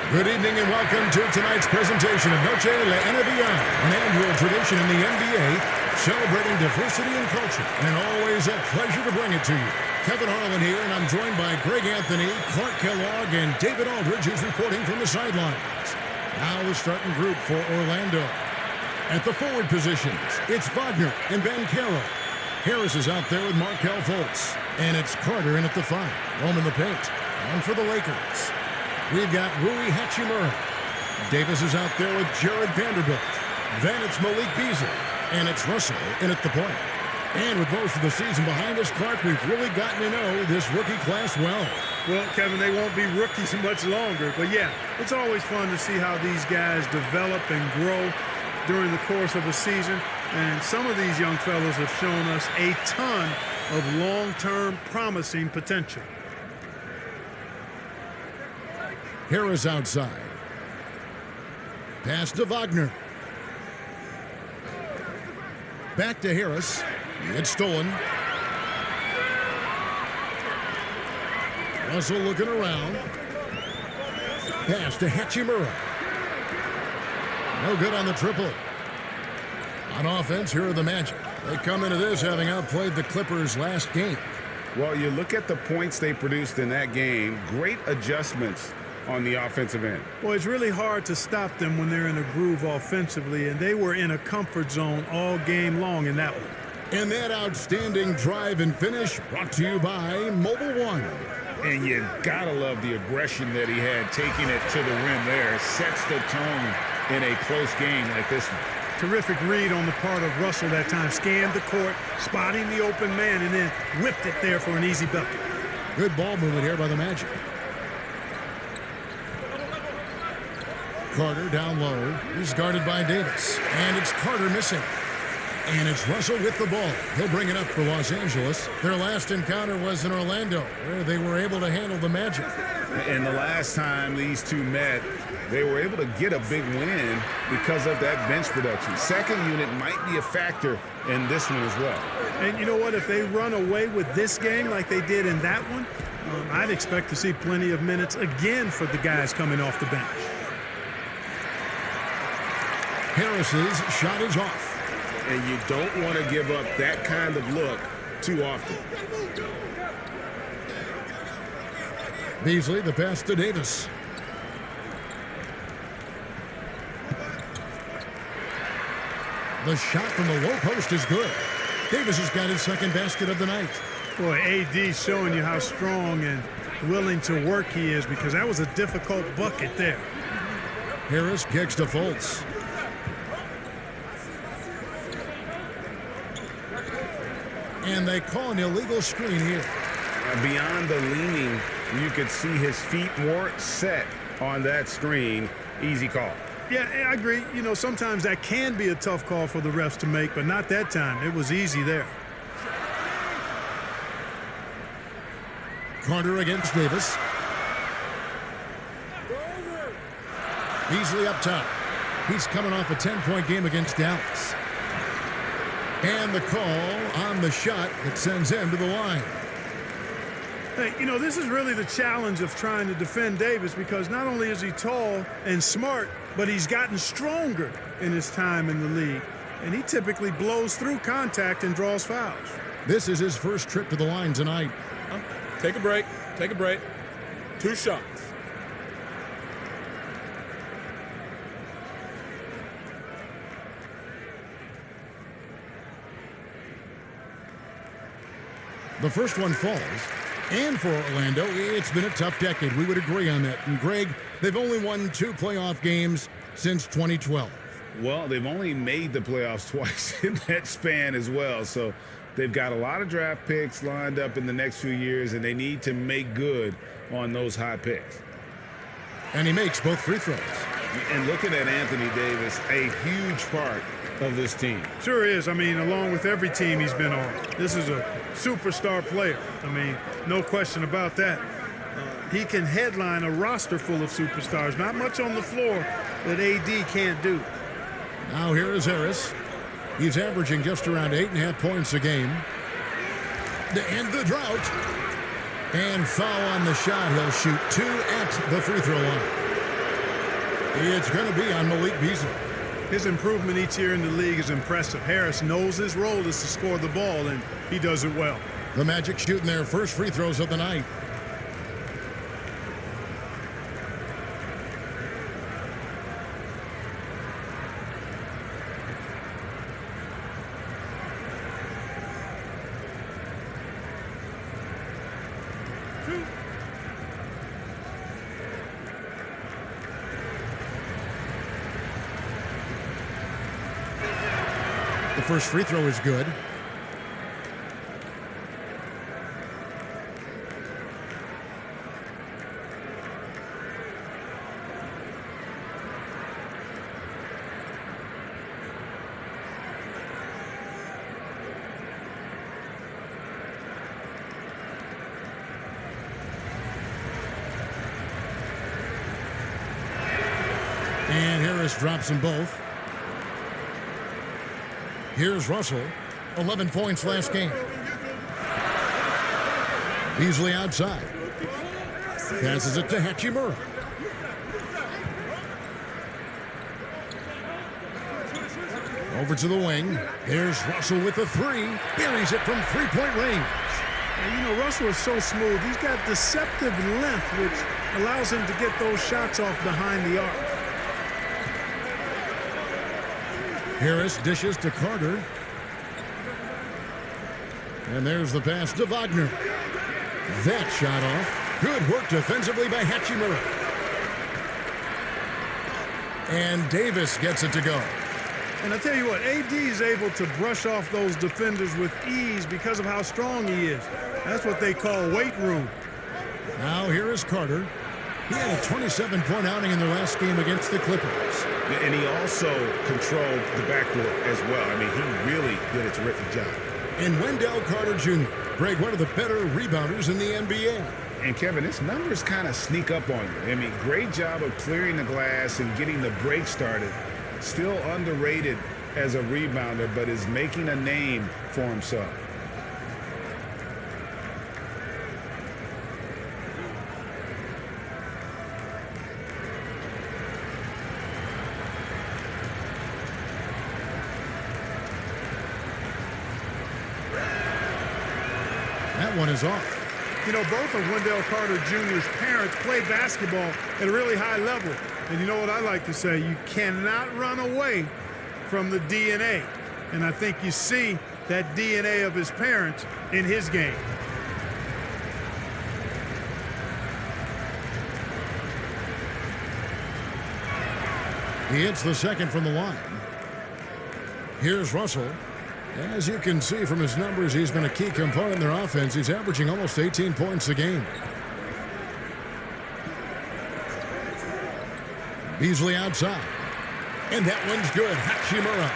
Good evening and welcome to tonight's presentation of Noche La NBA, an annual tradition in the NBA celebrating diversity and culture, and always a pleasure to bring it to you. Kevin Harlan here, and I'm joined by Greg Anthony, Clark Kellogg, and David Aldridge, who's reporting from the sidelines. Now the starting group for Orlando. At the forward positions, it's Wagner and Banchero. Harris is out there with Markelle Fultz, and it's Carter in at the 5, roaming the paint. And for the Lakers, we've got Rui Hachimura. Davis is out there with Jared Vanderbilt. Then it's Malik Beasley. And it's Russell in at the point. And with most of the season behind us, Clark, we've really gotten to know this rookie class well. Well, Kevin, they won't be rookies much longer. But, yeah, it's always fun to see how these guys develop and grow during the course of a season. And some of these young fellows have shown us a ton of long-term promising potential. Harris outside. Pass to Wagner. Back to Harris. It's stolen. Russell looking around. Pass to Hachimura. No good on the triple. On offense, here are the Magic. They come into this having outplayed the Clippers last game. Well, you look at the points they produced in that game. Great adjustments on the offensive end. Well, it's really hard to stop them when they're in a groove offensively, and they were in a comfort zone all game long in that one. And that outstanding drive and finish brought to you by Mobile One. And you gotta love the aggression that he had, taking it to the rim there. Sets the tone in a close game like this one. Terrific read on the part of Russell that time. Scanned the court, spotting the open man, and then whipped it there for an easy bucket. Good ball movement here by the Magic. Carter down low. He's guarded by Davis. And it's Carter missing. And it's Russell with the ball. He'll bring it up for Los Angeles. Their last encounter was in Orlando, where they were able to handle the Magic. And the last time these two met, they were able to get a big win because of that bench production. Second unit might be a factor in this one as well. And you know what? If they run away with this game like they did in that one, I'd expect to see plenty of minutes again for the guys coming off the bench. Harris's shot is off. And you don't want to give up that kind of look too often. Beasley, the pass to Davis. The shot from the low post is good. Davis has got his second basket of the night. Boy, AD showing you how strong and willing to work he is, because that was a difficult bucket there. Harris kicks to Fultz. And they call an illegal screen here. Beyond the leaning, you could see his feet weren't set on that screen. Easy call. Yeah, I agree. You know, sometimes that can be a tough call for the refs to make, but not that time. It was easy there. Carter against Davis. Beasley up top. He's coming off a 10-point game against Dallas. And the call on the shot that sends him to the line. Hey, you know, this is really the challenge of trying to defend Davis, because not only is he tall and smart, but he's gotten stronger in his time in the league. And he typically blows through contact and draws fouls. This is his first trip to the line tonight. Take a break. Take a break. 2 shots. The first one falls. And for Orlando, it's been a tough decade. We would agree on that. And Greg, they've only won 2 playoff games since 2012. Well, they've only made the playoffs twice in that span as well. So they've got a lot of draft picks lined up in the next few years, and they need to make good on those high picks. And he makes both free throws. And looking at Anthony Davis, a huge part of this team. Sure is. I mean, along with every team he's been on, this is a superstar player. I mean, no question about that. He can headline a roster full of superstars. Not much on the floor that AD can't do. Now here is Harris. He's averaging just around 8.5 points a game. To end the drought. And foul on the shot. He'll shoot 2 at the free throw line. It's going to be on Malik Beasley. His improvement each year in the league is impressive. Harris knows his role is to score the ball, and he does it well. The Magic shooting their first free throws of the night. The first free throw is good. And Harris drops them both. Here's Russell, 11 points last game. Beasley outside. Passes it to Hachimura. Over to the wing. Here's Russell with the three. Buries it from three-point range. And, you know, Russell is so smooth. He's got deceptive length, which allows him to get those shots off behind the arc. Harris dishes to Carter. And there's the pass to Wagner. That shot off. Good work defensively by Hachimura. And Davis gets it to go. And I tell you what, AD is able to brush off those defenders with ease because of how strong he is. That's what they call weight room. Now here is Carter. He had a 27-point outing in their last game against the Clippers. And he also controlled the backcourt as well. I mean, he really did a terrific job. And Wendell Carter Jr., Greg, one of the better rebounders in the NBA. And, Kevin, his numbers kind of sneak up on you. I mean, great job of clearing the glass and getting the break started. Still underrated as a rebounder, but is making a name for himself. That one is off. You know, both of Wendell Carter Jr.'s parents play basketball at a really high level. And you know what I like to say? You cannot run away from the DNA. And I think you see that DNA of his parents in his game. He hits the second from the line. Here's Russell. As you can see from his numbers, he's been a key component in their offense. He's averaging almost 18 points a game. Beasley outside. And that one's good. Hachimura.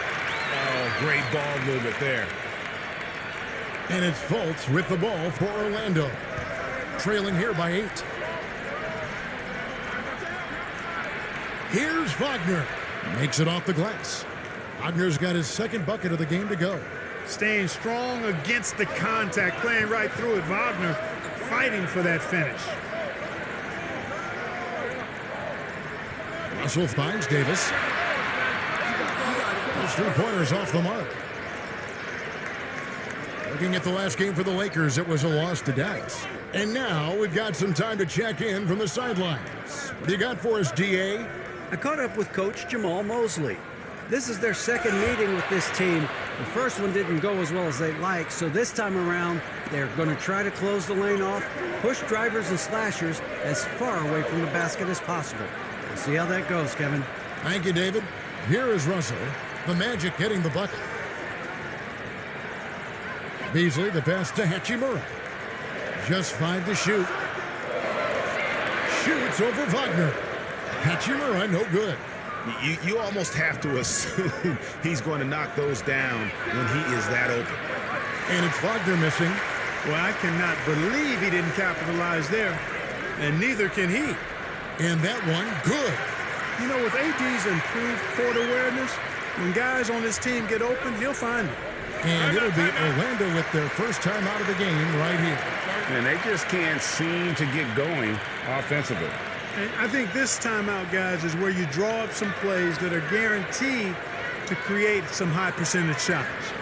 Oh, great ball movement there. And it's Fultz with the ball for Orlando. Trailing here by 8. Here's Wagner. Makes it off the glass. Wagner's got his second bucket of the game to go. Staying strong against the contact, playing right through it. Wagner fighting for that finish. Russell finds Davis. Those three-pointers off the mark. Looking at the last game for the Lakers, it was a loss to Dallas. And now we've got some time to check in from the sidelines. What do you got for us, DA? I caught up with Coach Jamal Mosley. This is their second meeting with this team. The first one didn't go as well as they'd like, so this time around, they're going to try to close the lane off, push drivers and slashers as far away from the basket as possible. We'll see how that goes, Kevin. Thank you, David. Here is Russell. The Magic getting the bucket. Beasley, the pass to Hachimura. Just 5 to shoot. Shoots over Wagner. Hachimura, no good. You almost have to assume he's going to knock those down when he is that open. And it's Wagner missing. Well, I cannot believe he didn't capitalize there, and neither can he. And that one, good. You know, with AD's improved court awareness, when guys on his team get open, he'll find them. And it'll be Orlando with their first time out of the game right here. And they just can't seem to get going offensively. And I think this timeout, guys, is where you draw up some plays that are guaranteed to create some high percentage shots.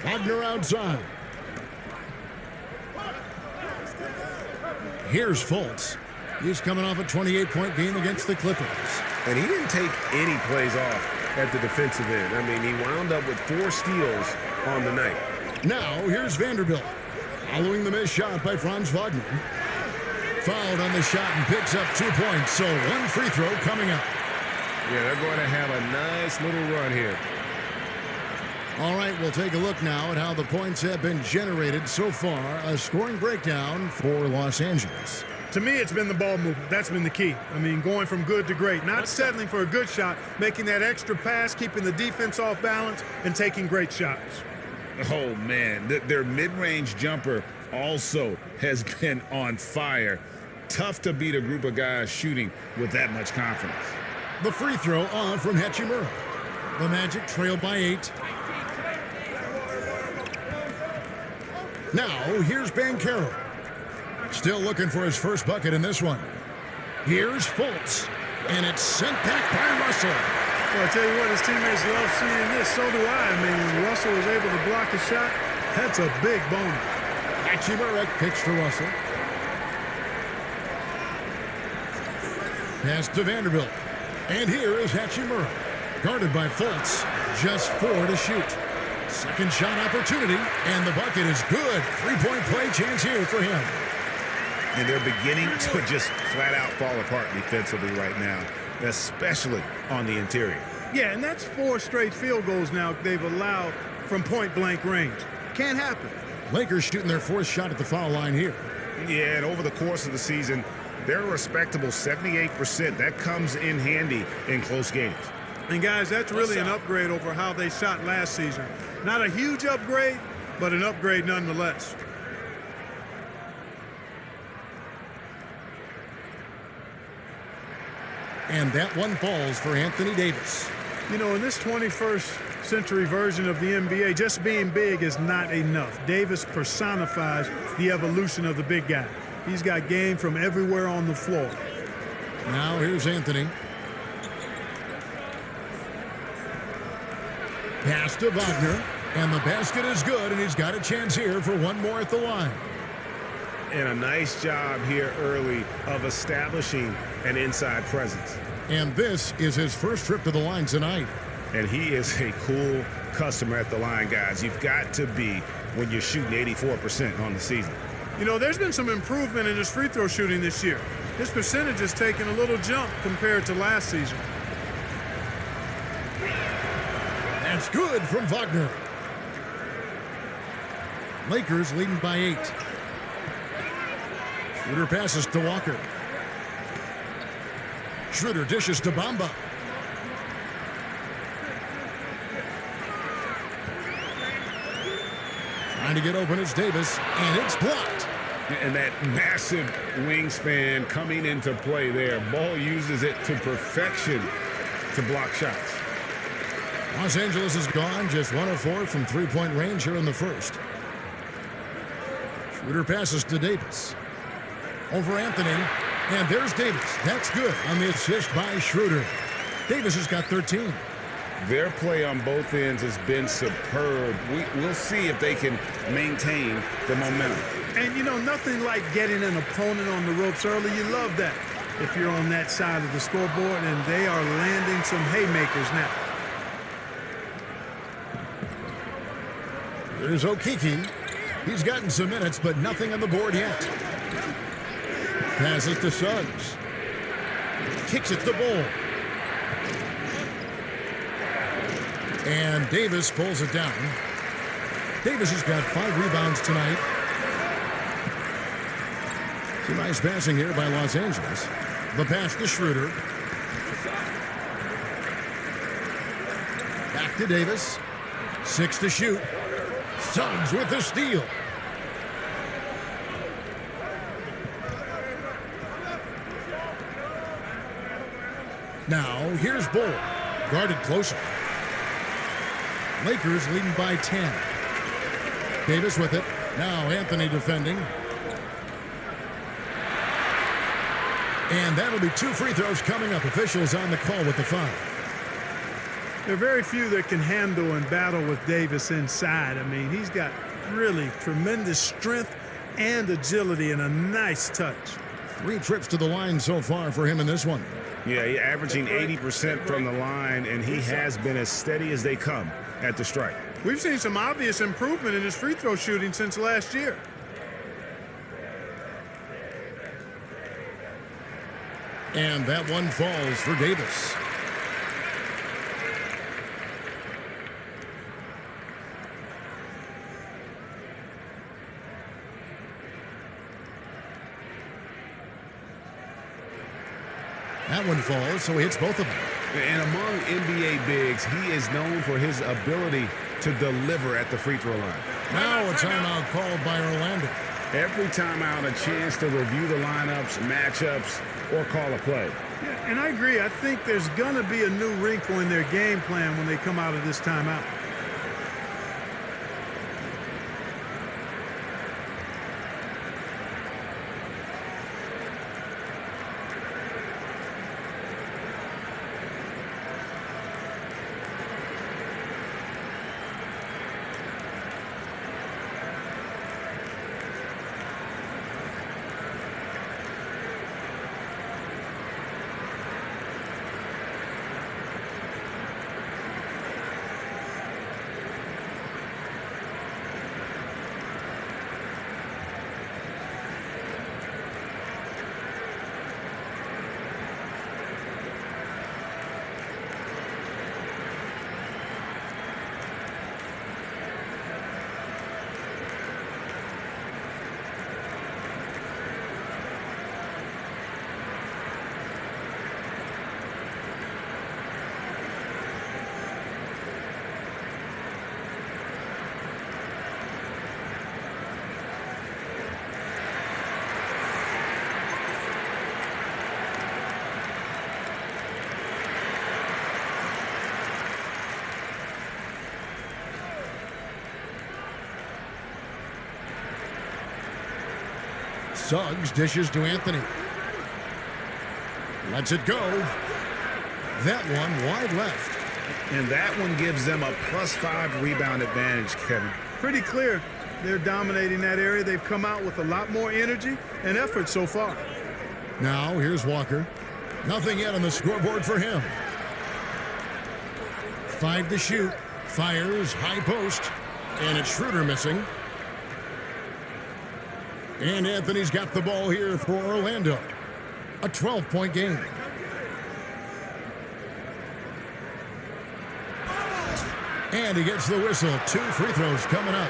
Wagner outside. Here's Fultz. He's coming off a 28-point game against the Clippers. And he didn't take any plays off at the defensive end. I mean, he wound up with 4 steals on the night. Now, here's Vanderbilt. Following the missed shot by Franz Wagner. Fouled on the shot and picks up 2 points, so 1 free throw coming up. Yeah, they're going to have a nice little run here. All right, we'll take a look now at how the points have been generated so far. A scoring breakdown for Los Angeles. To me, it's been the ball movement. That's been the key. I mean, going from good to great. Not settling for a good shot, making that extra pass, keeping the defense off balance, and taking great shots. Oh, man, their mid-range jumper also has been on fire. Tough to beat a group of guys shooting with that much confidence. The free throw on from Hachimura. The Magic trail by 8. Now, here's Banchero. Still looking for his first bucket in this one. Here's Fultz. And it's sent back by Russell. Well, I tell you what, his teammates love seeing this. So do I. I mean, when Russell was able to block a shot, that's a big bonus. Hachimura kicks to Russell. Pass to Vanderbilt. And here is Hachimura. Guarded by Fultz. Just 4 to shoot. Second shot opportunity, and the bucket is good. 3-point play chance here for him. And they're beginning to just flat-out fall apart defensively right now, especially on the interior. Yeah, and that's 4 straight field goals now they've allowed from point-blank range. Can't happen. Lakers shooting their 4th shot at the foul line here. Yeah, and over the course of the season, they're a respectable 78%. That comes in handy in close games. And, guys, that's really an upgrade over how they shot last season. Not a huge upgrade, but an upgrade nonetheless. And that one falls for Anthony Davis. You know, in this 21st century version of the NBA, just being big is not enough. Davis personifies the evolution of the big guy. He's got game from everywhere on the floor. Now here's Anthony. Pass to Wagner, and the basket is good, and he's got a chance here for one more at the line. And a nice job here early of establishing an inside presence. And this is his first trip to the line tonight. And he is a cool customer at the line, guys. You've got to be when you're shooting 84% on the season. You know, there's been some improvement in his free throw shooting this year. His percentage has taken a little jump compared to last season. That's good from Wagner. Lakers leading by 8. Schroeder passes to Walker. Schroeder dishes to Bamba. Trying to get open is Davis, and it's blocked. And that massive wingspan coming into play there. Ball uses it to perfection to block shots. Los Angeles is gone, just 1 of 4 from three-point range here in the first. Schroeder passes to Davis. Over Anthony. And there's Davis. That's good on the assist by Schroeder. Davis has got 13. Their play on both ends has been superb. We'll see if they can maintain the momentum. And, you know, nothing like getting an opponent on the ropes early. You love that if you're on that side of the scoreboard, and they are landing some haymakers now. Here's Okeke. He's gotten some minutes, but nothing on the board yet. Passes to Suggs. Kicks it to Bull. And Davis pulls it down. Davis has got 5 rebounds tonight. Some nice passing here by Los Angeles. The pass to Schroeder. Back to Davis. 6 to shoot. Suggs with the steal. Now, here's Bull. Guarded closer. Lakers leading by 10. Davis with it. Now Anthony defending. And that'll be 2 free throws coming up. Officials on the call with the foul. There are very few that can handle and battle with Davis inside. I mean, he's got really tremendous strength and agility and a nice touch. 3 trips to the line so far for him in this one. Yeah, he's averaging 80% from the line, and he has been as steady as they come at the strike. We've seen some obvious improvement in his free throw shooting since last year. And that one falls for Davis. That one falls, so he hits both of them. And among NBA bigs, he is known for his ability to deliver at the free throw line. Now a timeout called by Orlando. Every timeout, a chance to review the lineups, matchups, or call a play. Yeah, and I agree. I think there's going to be a new wrinkle in their game plan when they come out of this timeout. Suggs dishes to Anthony. Lets it go. That one wide left. And that one gives them a +5 rebound advantage, Kevin. Pretty clear. They're dominating that area. They've come out with a lot more energy and effort so far. Now here's Walker. Nothing yet on the scoreboard for him. 5 to shoot. Fires, high post. And it's Schroeder missing. And Anthony's got the ball here for Orlando. A 12-point game. And he gets the whistle. 2 free throws coming up.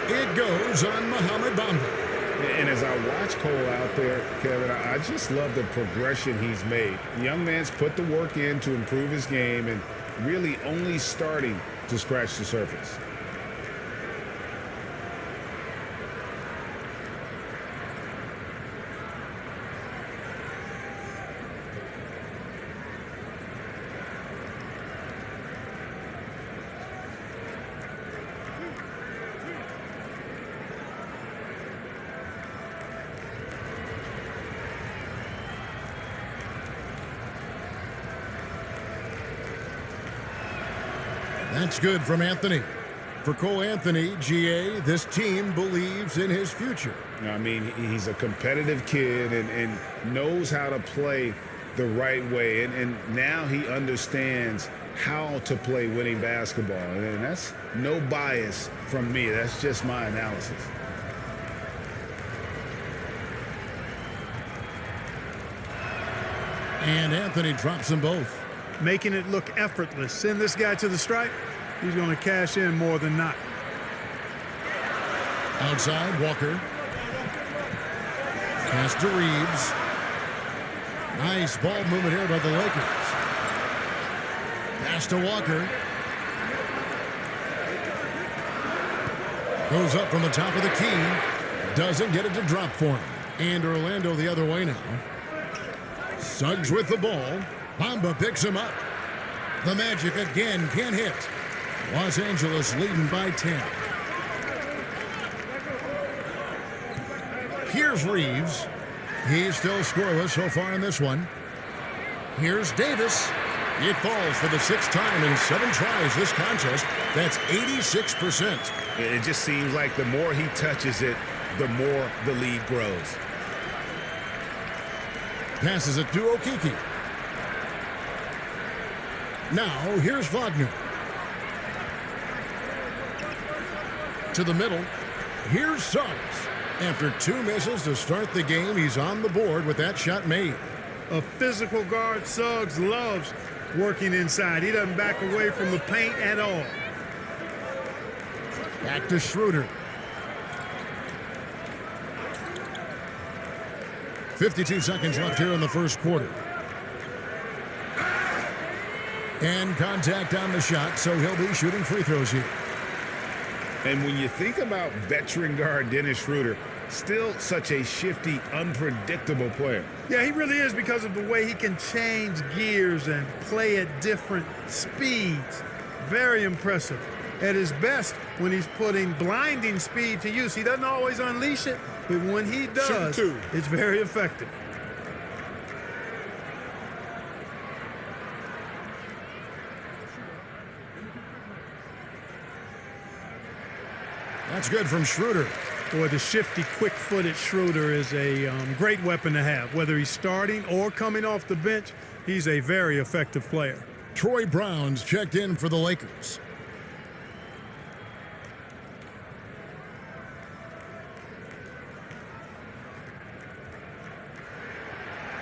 It goes on Mohamed Bamba. And as I watch Cole out there, Kevin, I just love the progression he's made. The young man's put the work in to improve his game and really only starting to scratch the surface. That's good from Anthony. For Cole Anthony, GA, this team believes in his future. I mean, he's a competitive kid and knows how to play the right way. And now he understands how to play winning basketball. And that's no bias from me. That's just my analysis. And Anthony drops them both. Making it look effortless. Send this guy to the stripe. He's going to cash in more than not. Outside, Walker. Pass to Reeves. Nice ball movement here by the Lakers. Pass to Walker. Goes up from the top of the key. Doesn't get it to drop for him. And Orlando the other way now. Suggs with the ball. Bamba picks him up. The Magic again can't hit. Los Angeles leading by 10. Here's Reeves. He's still scoreless so far in this one. Here's Davis. It falls for the 6th time in 7 tries this contest. That's 86%. It just seems like the more he touches it, the more the lead grows. Passes it to Okeke. Now, here's Wagner. To the middle. Here's Suggs. After 2 misses to start the game, he's on the board with that shot made. A physical guard, Suggs loves working inside. He doesn't back away from the paint at all. Back to Schroeder. 52 seconds left here in the first quarter. And contact on the shot, so he'll be shooting free throws here. And when you think about veteran guard Dennis Schroeder, still such a shifty, unpredictable player. Yeah, he really is because of the way he can change gears and play at different speeds. Very impressive. At his best when he's putting blinding speed to use. He doesn't always unleash it, but when he does, it's very effective. That's good from Schroeder. Boy, the shifty, quick-footed Schroeder is a great weapon to have. Whether he's starting or coming off the bench, he's a very effective player. Troy Brown's checked in for the Lakers.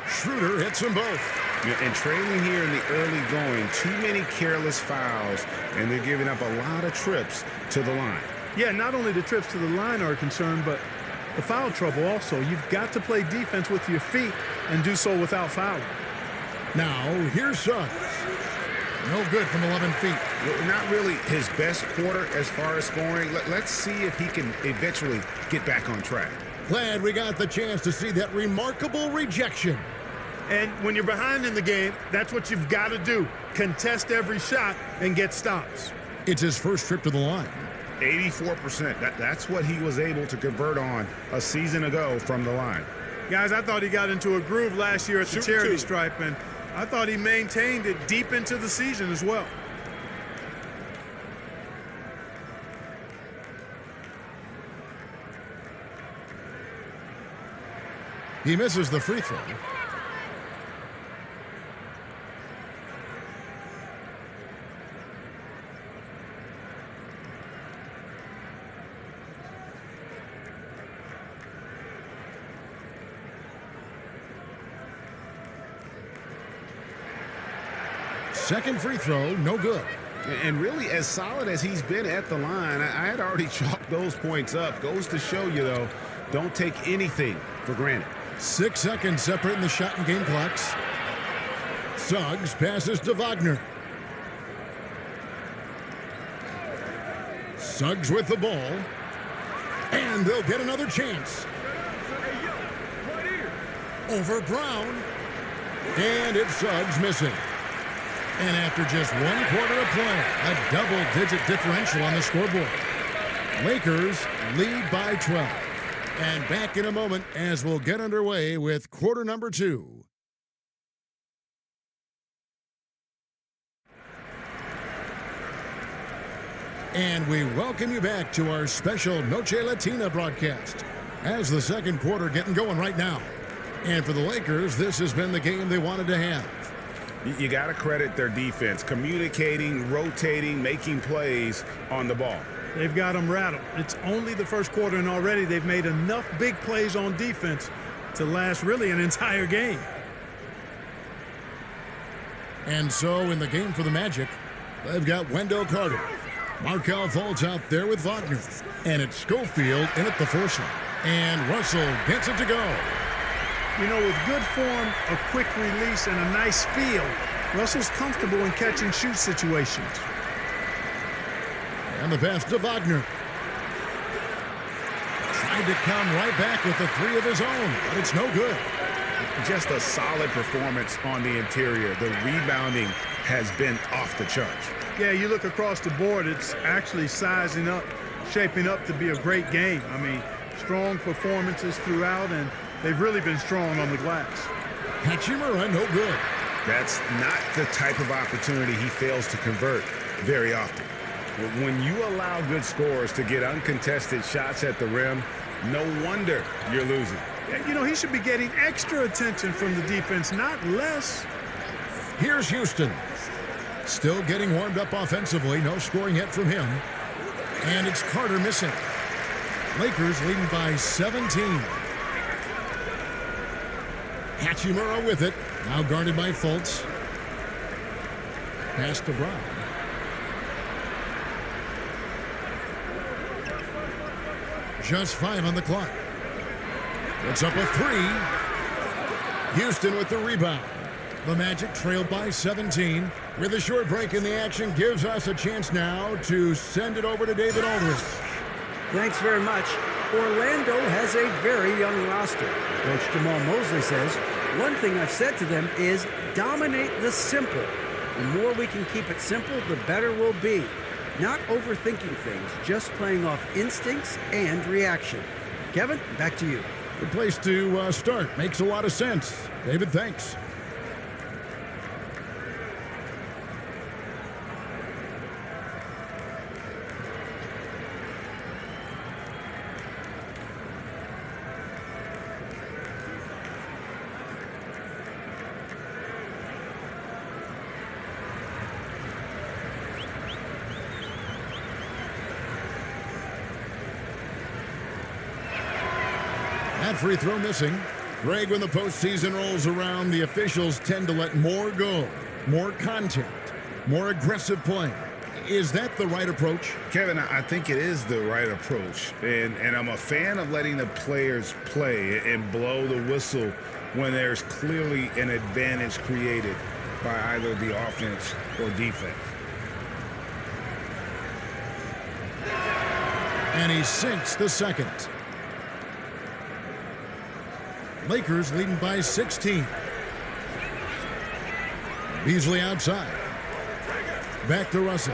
Schroeder hits them both. And trailing here in the early going, too many careless fouls, and they're giving up a lot of trips to the line. Yeah, not only the trips to the line are a concern, but the foul trouble also. You've got to play defense with your feet and do so without fouling. Now, here's Suggs. No good from 11 feet. Not really his best quarter as far as scoring. Let's see if he can eventually get back on track. Glad we got the chance to see that remarkable rejection. And when you're behind in the game, that's what you've got to do. Contest every shot and get stops. It's his first trip to the line. 84%. That's what he was able to convert on a season ago from the line. Guys, I thought he got into a groove last year at the charity stripe, and I thought he maintained it deep into the season as well. He misses the free throw. Second free throw, no good. And really, as solid as he's been at the line, I had already chalked those points up. Goes to show you, though, don't take anything for granted. 6 seconds separating the shot and game clocks. Suggs passes to Wagner. Suggs with the ball. And they'll get another chance. Over Brown. And it's Suggs missing. And after just 1 quarter of play, a double-digit differential on the scoreboard. Lakers lead by 12. And back in a moment as we'll get underway with quarter number 2. And we welcome you back to our special Noche Latina broadcast as the second quarter getting going right now. And for the Lakers, this has been the game they wanted to have. You got to credit their defense, communicating, rotating, making plays on the ball. They've got them rattled. It's only the first quarter, and already they've made enough big plays on defense to last really an entire game. And so in the game for the Magic, they've got Wendell Carter. Markelle Fultz out there with Wagner. And it's Schofield in at the force line. And Russell gets it to go. You know, with good form, a quick release, and a nice feel, Russell's comfortable in catch-and-shoot situations. And the pass to Wagner. Tried to come right back with the three of his own, but it's no good. Just a solid performance on the interior. The rebounding has been off the charts. Yeah, you look across the board, it's actually sizing up, shaping up to be a great game. I mean, strong performances throughout, and they've really been strong on the glass. Hachimura, no good. That's not the type of opportunity he fails to convert very often. When you allow good scorers to get uncontested shots at the rim, no wonder you're losing. You know, he should be getting extra attention from the defense, not less. Here's Houston. Still getting warmed up offensively. No scoring yet from him. And it's Carter missing. Lakers leading by 17. Hachimura with it. Now guarded by Fultz. Pass to Brown. Just 5 on the clock. It's up a 3. Houston with the rebound. The Magic trailed by 17. With a short break in the action, gives us a chance now to send it over to David Aldridge. Thanks very much. Orlando has a very young roster. Coach Jamal Mosley says, one thing I've said to them is dominate the simple. The more we can keep it simple, the better we'll be. Not overthinking things, just playing off instincts and reaction. Kevin, back to you. Good place to start. Makes a lot of sense. David, thanks. That free throw missing. Greg, when the postseason rolls around, the officials tend to let more go, more contact, more aggressive play. Is that the right approach? Kevin, I think it is the right approach. And I'm a fan of letting the players play and blow the whistle when there's clearly an advantage created by either the offense or defense. And he sinks the second. Lakers leading by 16. Beasley outside. Back to Russell.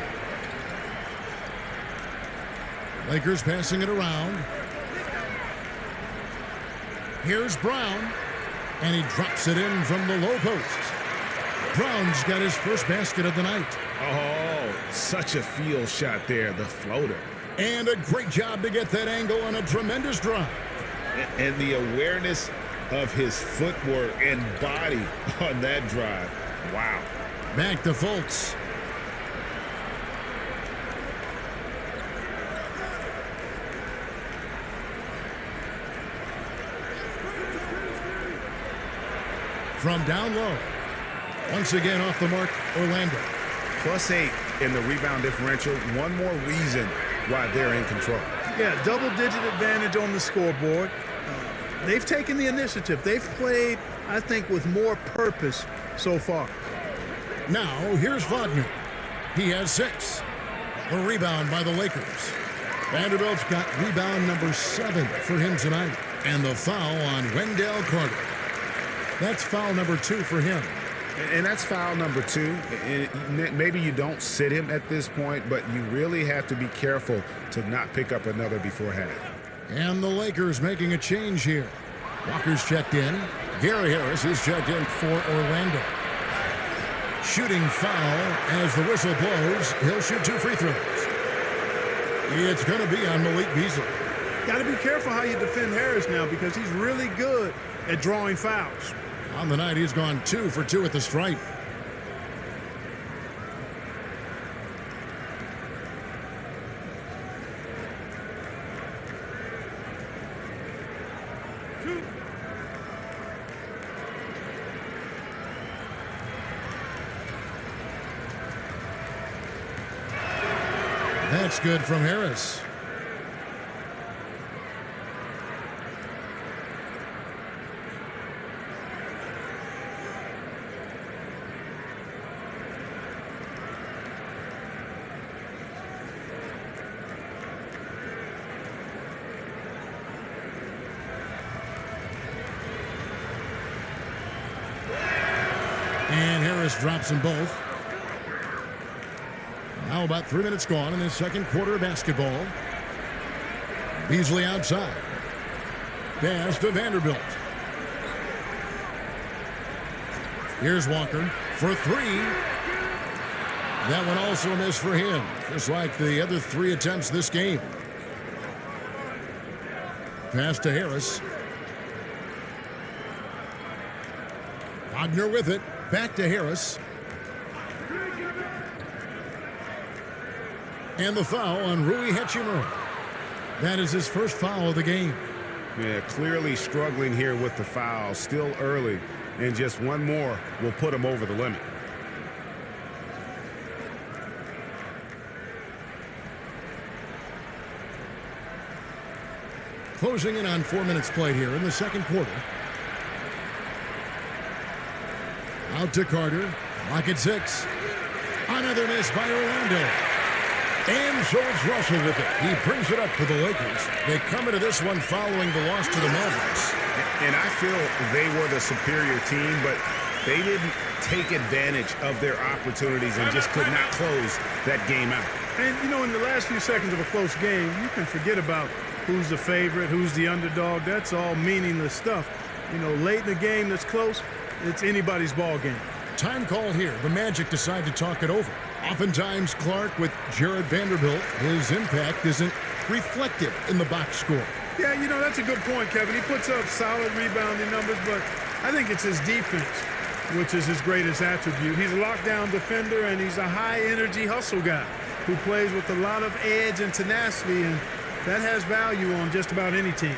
Lakers passing it around. Here's Brown. And he drops it in from the low post. Brown's got his first basket of the night. Oh, such a field shot there, the floater. And a great job to get that angle on a tremendous drive. And the awareness of his footwork and body on that drive. Wow. Back to Fultz. From down low. Once again off the mark, Orlando. +8 in the rebound differential. One more reason why they're in control. Yeah, double-digit advantage on the scoreboard. They've taken the initiative. They've played, I think, with more purpose so far. Now, here's Wagner. He has 6. A rebound by the Lakers. Vanderbilt's got rebound number 7 for him tonight. And the foul on Wendell Carter. That's foul number 2 for him. And that's foul number 2. And maybe you don't sit him at this point, but you really have to be careful to not pick up another before half. And the Lakers making a change here. Walker's checked in. Gary Harris is checked in for Orlando. Shooting foul as the whistle blows. He'll shoot 2 free throws. It's going to be on Malik Beasley. Got to be careful how you defend Harris now because he's really good at drawing fouls. On the night, he's gone 2 for 2 at the stripe. That's good from Harris. And Harris drops them both. Now about 3 minutes gone in the second quarter of basketball. Beasley outside. Pass to Vanderbilt. Here's Walker for 3. That one also a miss for him, just like the other 3 attempts this game. Pass to Harris. Wagner with it. Back to Harris. And the foul on Rui Hachimura. That is his first foul of the game. Yeah, clearly struggling here with the foul. Still early. And just one more will put him over the limit. Closing in on 4 minutes played here in the second quarter. Out to Carter. Clock at 6. Another miss by Orlando. And so it's Russell with it. He brings it up to the Lakers. They come into this one following the loss to the Mavericks. And I feel they were the superior team, but they didn't take advantage of their opportunities and just could not close that game out. And, you know, in the last few seconds of a close game, you can forget about who's the favorite, who's the underdog. That's all meaningless stuff. You know, late in the game that's close, it's anybody's ball game. Time call here. The Magic decide to talk it over. Oftentimes, Clark with Jared Vanderbilt, his impact isn't reflected in the box score. Yeah, you know, that's a good point, Kevin. He puts up solid rebounding numbers, but I think it's his defense, which is his greatest attribute. He's a lockdown defender, and he's a high-energy hustle guy who plays with a lot of edge and tenacity, and that has value on just about any team.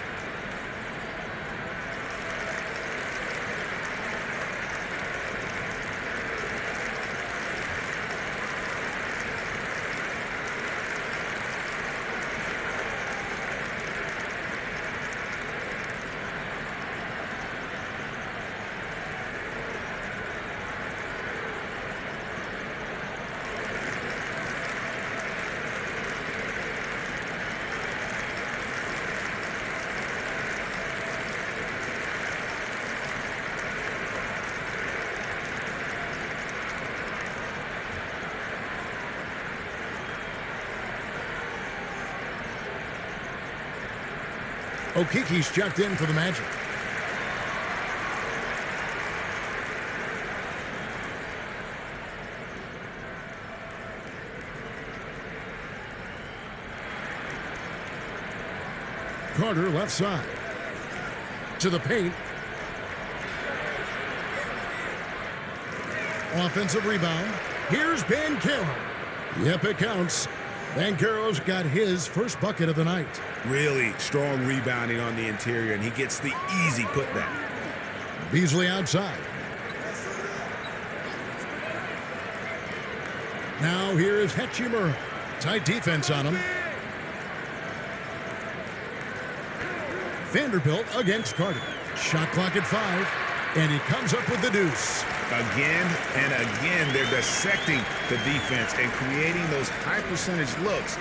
Okiki's checked in for the Magic. Carter left side. To the paint. Offensive rebound. Here's Banchero. Yep, it counts. Banchero's got his first bucket of the night. Really strong rebounding on the interior, and he gets the easy putback. Beasley outside. Now here is Hachimura. Tight defense on him. Vanderbilt against Carter. Shot clock at 5, and he comes up with the deuce. Again and again, they're dissecting the defense and creating those high percentage looks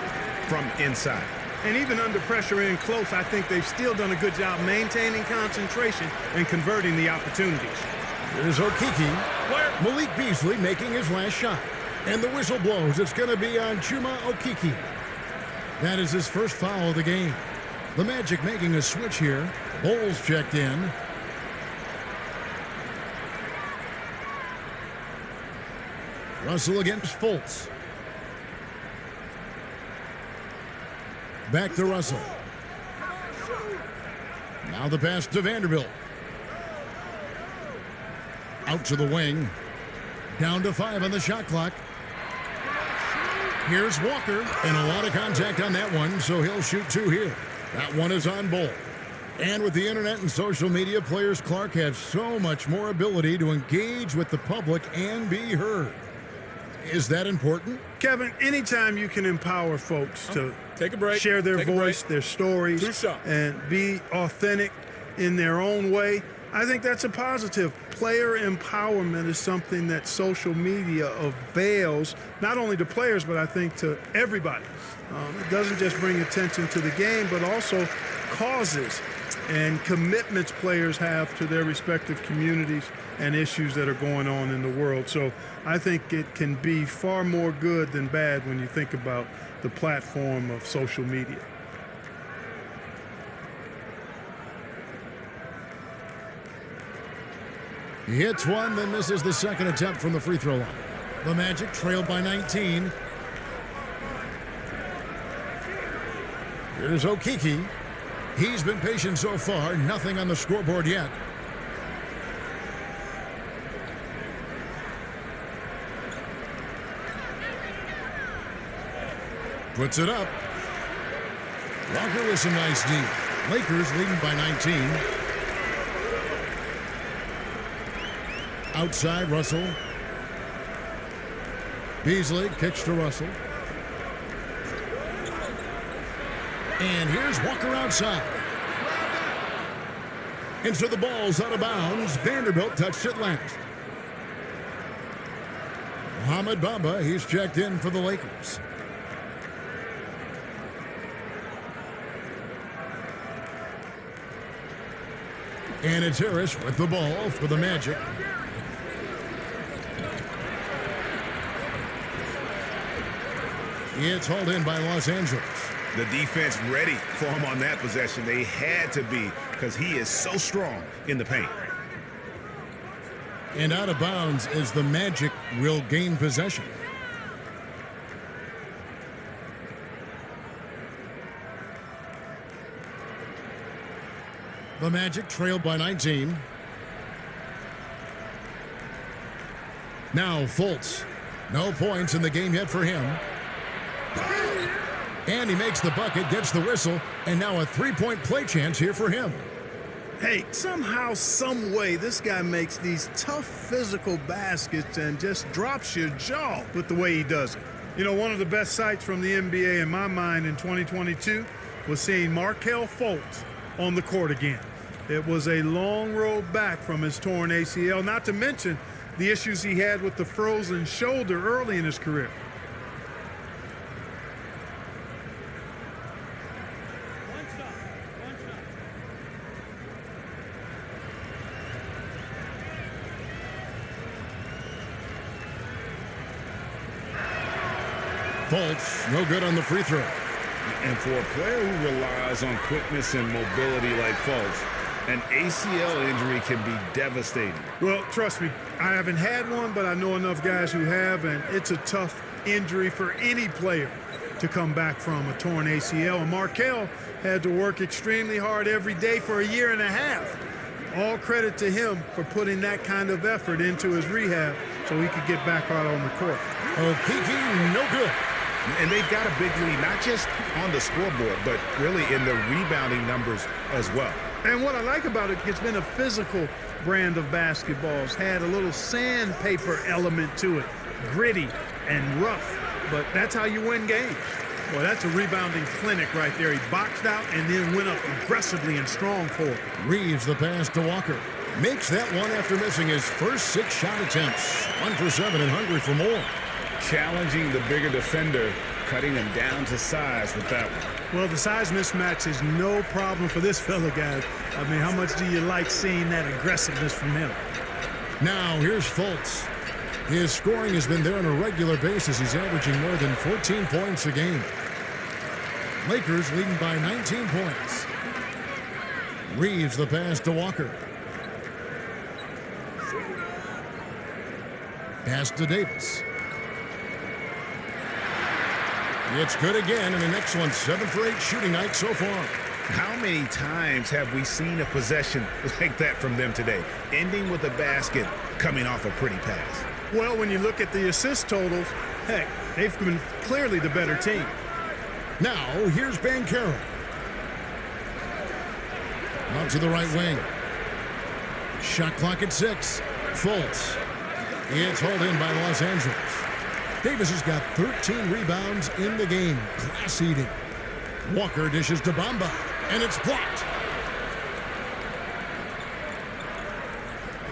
from inside. And even under pressure in close, I think they've still done a good job maintaining concentration and converting the opportunities. Here's Okiki. Malik Beasley making his last shot. And the whistle blows. It's going to be on Chuma Okiki. That is his first foul of the game. The Magic making a switch here. Bowles checked in. Russell against Fultz. Back to Russell. Now the pass to Vanderbilt. Out to the wing. Down to 5 on the shot clock. Here's Walker, and a lot of contact on that one, so he'll shoot 2 here. That one is on Bull. And with the internet and social media, players Clark have so much more ability to engage with the public and be heard. Is that important? Kevin, anytime you can empower folks to Take a break. share their Take a voice, break. their stories, 2 shots. and be authentic in their own way, I think that's a positive. Player empowerment is something that social media avails, not only to players, but I think to everybody. It doesn't just bring attention to the game, but also causes and commitments players have to their respective communities and issues that are going on in the world. So I think it can be far more good than bad when you think about the platform of social media. He hits one, then misses the second attempt from the free throw line. The Magic trailed by 19. Here's Okeke. He's been patient so far, nothing on the scoreboard yet. Puts it up. Walker with some nice D. Lakers leading by 19. Outside, Russell. Beasley kicks to Russell. And here's Walker outside. Into the ball's out of bounds. Vanderbilt touched it last. Mohamed Bamba, he's checked in for the Lakers. And it's Harris with the ball for the Magic. It's hauled in by Los Angeles. The defense ready for him on that possession. They had to be, because he is so strong in the paint. And out of bounds as the Magic will gain possession. The Magic trailed by 19. Now Fultz. No points in the game yet for him. And he makes the bucket, gets the whistle, and now a three-point play chance here for him. Hey, somehow, some way, this guy makes these tough physical baskets and just drops your jaw with the way he does it. You know, one of the best sights from the NBA in my mind in 2022 was seeing Markelle Fultz on the court again. It was a long road back from his torn ACL, not to mention the issues he had with the frozen shoulder early in his career. Fultz, no good on the free throw. And for a player who relies on quickness and mobility like Fultz, an ACL injury can be devastating. Well, trust me, I haven't had one, but I know enough guys who have, and it's a tough injury for any player to come back from, a torn ACL. And Markelle had to work extremely hard every day for a year and a half. All credit to him for putting that kind of effort into his rehab so he could get back out on the court. Okeke, no good. And they've got a big lead, not just on the scoreboard, but really in the rebounding numbers as well. And what I like about it, it's been a physical brand of basketball. It's had a little sandpaper element to it, gritty and rough, but that's how you win games. Boy, that's a rebounding clinic right there. He boxed out and then went up aggressively and strong for it. Reeves the pass to Walker. Makes that one after missing his first 6 shot attempts. 1 for 7 and hungry for more. Challenging the bigger defender, cutting him down to size with that one. Well, the size mismatch is no problem for this fella, guys. I mean, how much do you like seeing that aggressiveness from him? Now, here's Fultz. His scoring has been there on a regular basis. He's averaging more than 14 points a game. Lakers leading by 19 points. Reeves the pass to Walker. Pass to Davis. It's good again, and an excellent 7 for 8 shooting night so far. How many times have we seen a possession like that from them today, ending with a basket coming off a pretty pass? Well, when you look at the assist totals, heck, they've been clearly the better team. Now, here's Banchero. Out to the right wing. Shot clock at 6. Fultz. It's hauled in by Los Angeles. Davis has got 13 rebounds in the game. Class eating. Walker dishes to Bamba, and it's blocked.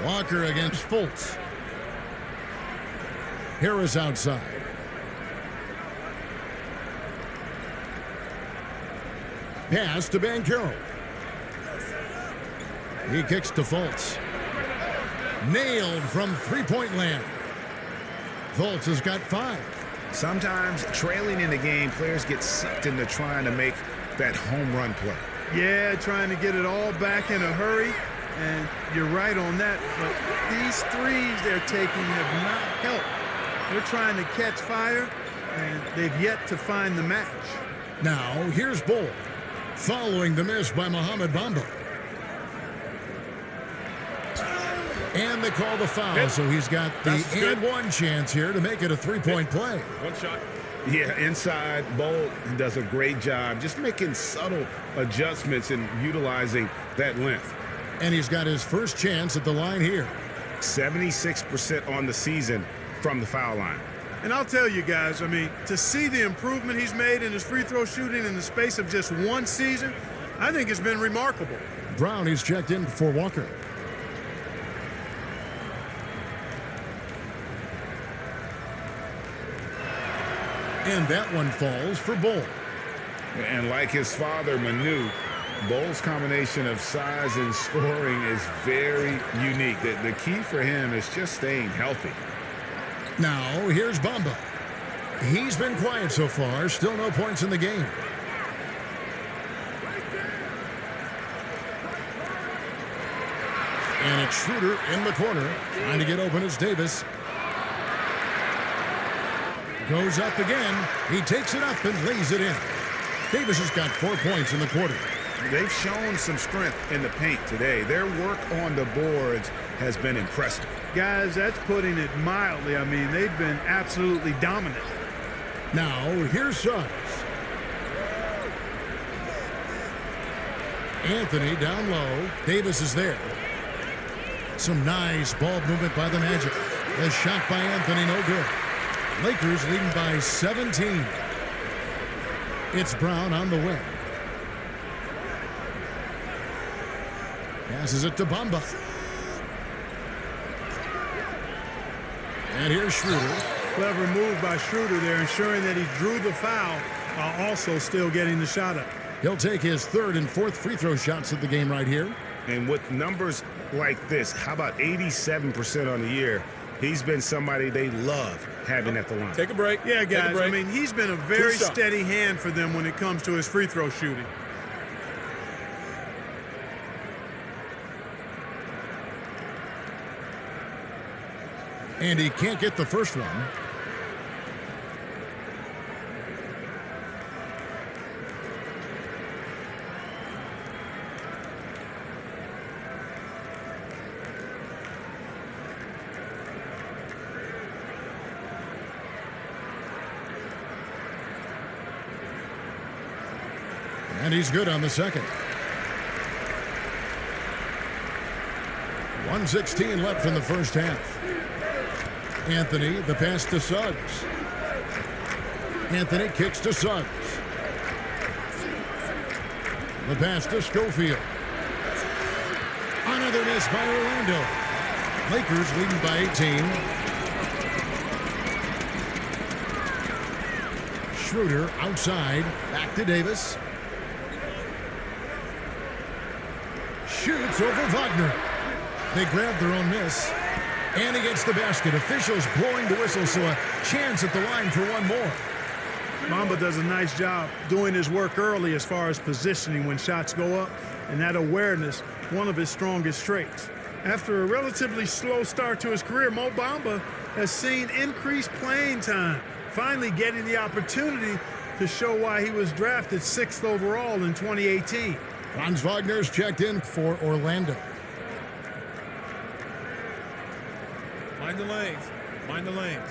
Walker against Fultz. Harris outside. Pass to Banchero. He kicks to Fultz. Nailed from three-point land. Fultz has got 5. Sometimes trailing in the game, players get sucked into trying to make that home run play. Yeah, trying to get it all back in a hurry, and you're right on that. But these threes they're taking have not helped. They're trying to catch fire, and they've yet to find the match. Now, here's Bull, following the miss by Mohamed Bamba. And they call the foul, so he's got the and one chance here to make it a three-point play. One shot. Yeah, inside, Bolt does a great job just making subtle adjustments and utilizing that length. And he's got his first chance at the line here. 76% on the season from the foul line. And I'll tell you guys, I mean, to see the improvement he's made in his free throw shooting in the space of just one season, I think it's been remarkable. Brown is checked in for Walker. And that one falls for Bull. And like his father, Manu, Bull's combination of size and scoring is very unique. The key for him is just staying healthy. Now, here's Bamba. He's been quiet so far. Still no points in the game. And it's Schroeder in the corner. Trying to get open as Davis. Goes up again. He takes it up and lays it in. Davis has got 4 points in the quarter. They've shown some strength in the paint today. Their work on the boards has been impressive. Guys, that's putting it mildly. I mean, they've been absolutely dominant. Now, here's Suggs. Anthony down low. Davis is there. Some nice ball movement by the Magic. The shot by Anthony, no good. Lakers leading by 17. It's Brown on the wing. Passes it to Bamba. And here's Schroeder. Clever move by Schroeder there, ensuring that he drew the foul while also still getting the shot up. He'll take his third and fourth free throw shots of the game right here. And with numbers like this, how about 87% on the year? He's been somebody they love having at the line. Take a break. Yeah, guys, break. I mean, he's been a very Two shots. steady hand for them when it comes to his free throw shooting. And he can't get the first one. And he's good on the second. 1:16 left in the first half. Anthony, the pass to Suggs. Anthony kicks to Suggs. The pass to Schofield. Another miss by Orlando. Lakers leading by 18. Schroeder outside. Back to Davis. Shoots over Wagner. They grab their own miss. And he gets the basket. Officials blowing the whistle, so a chance at the line for one more. Bamba does a nice job doing his work early as far as positioning when shots go up, and that awareness, one of his strongest traits. After a relatively slow start to his career, Mo Bamba has seen increased playing time, finally getting the opportunity to show why he was drafted 6th overall in 2018. Franz Wagner's checked in for Orlando. Mind the lanes. Mind the lanes.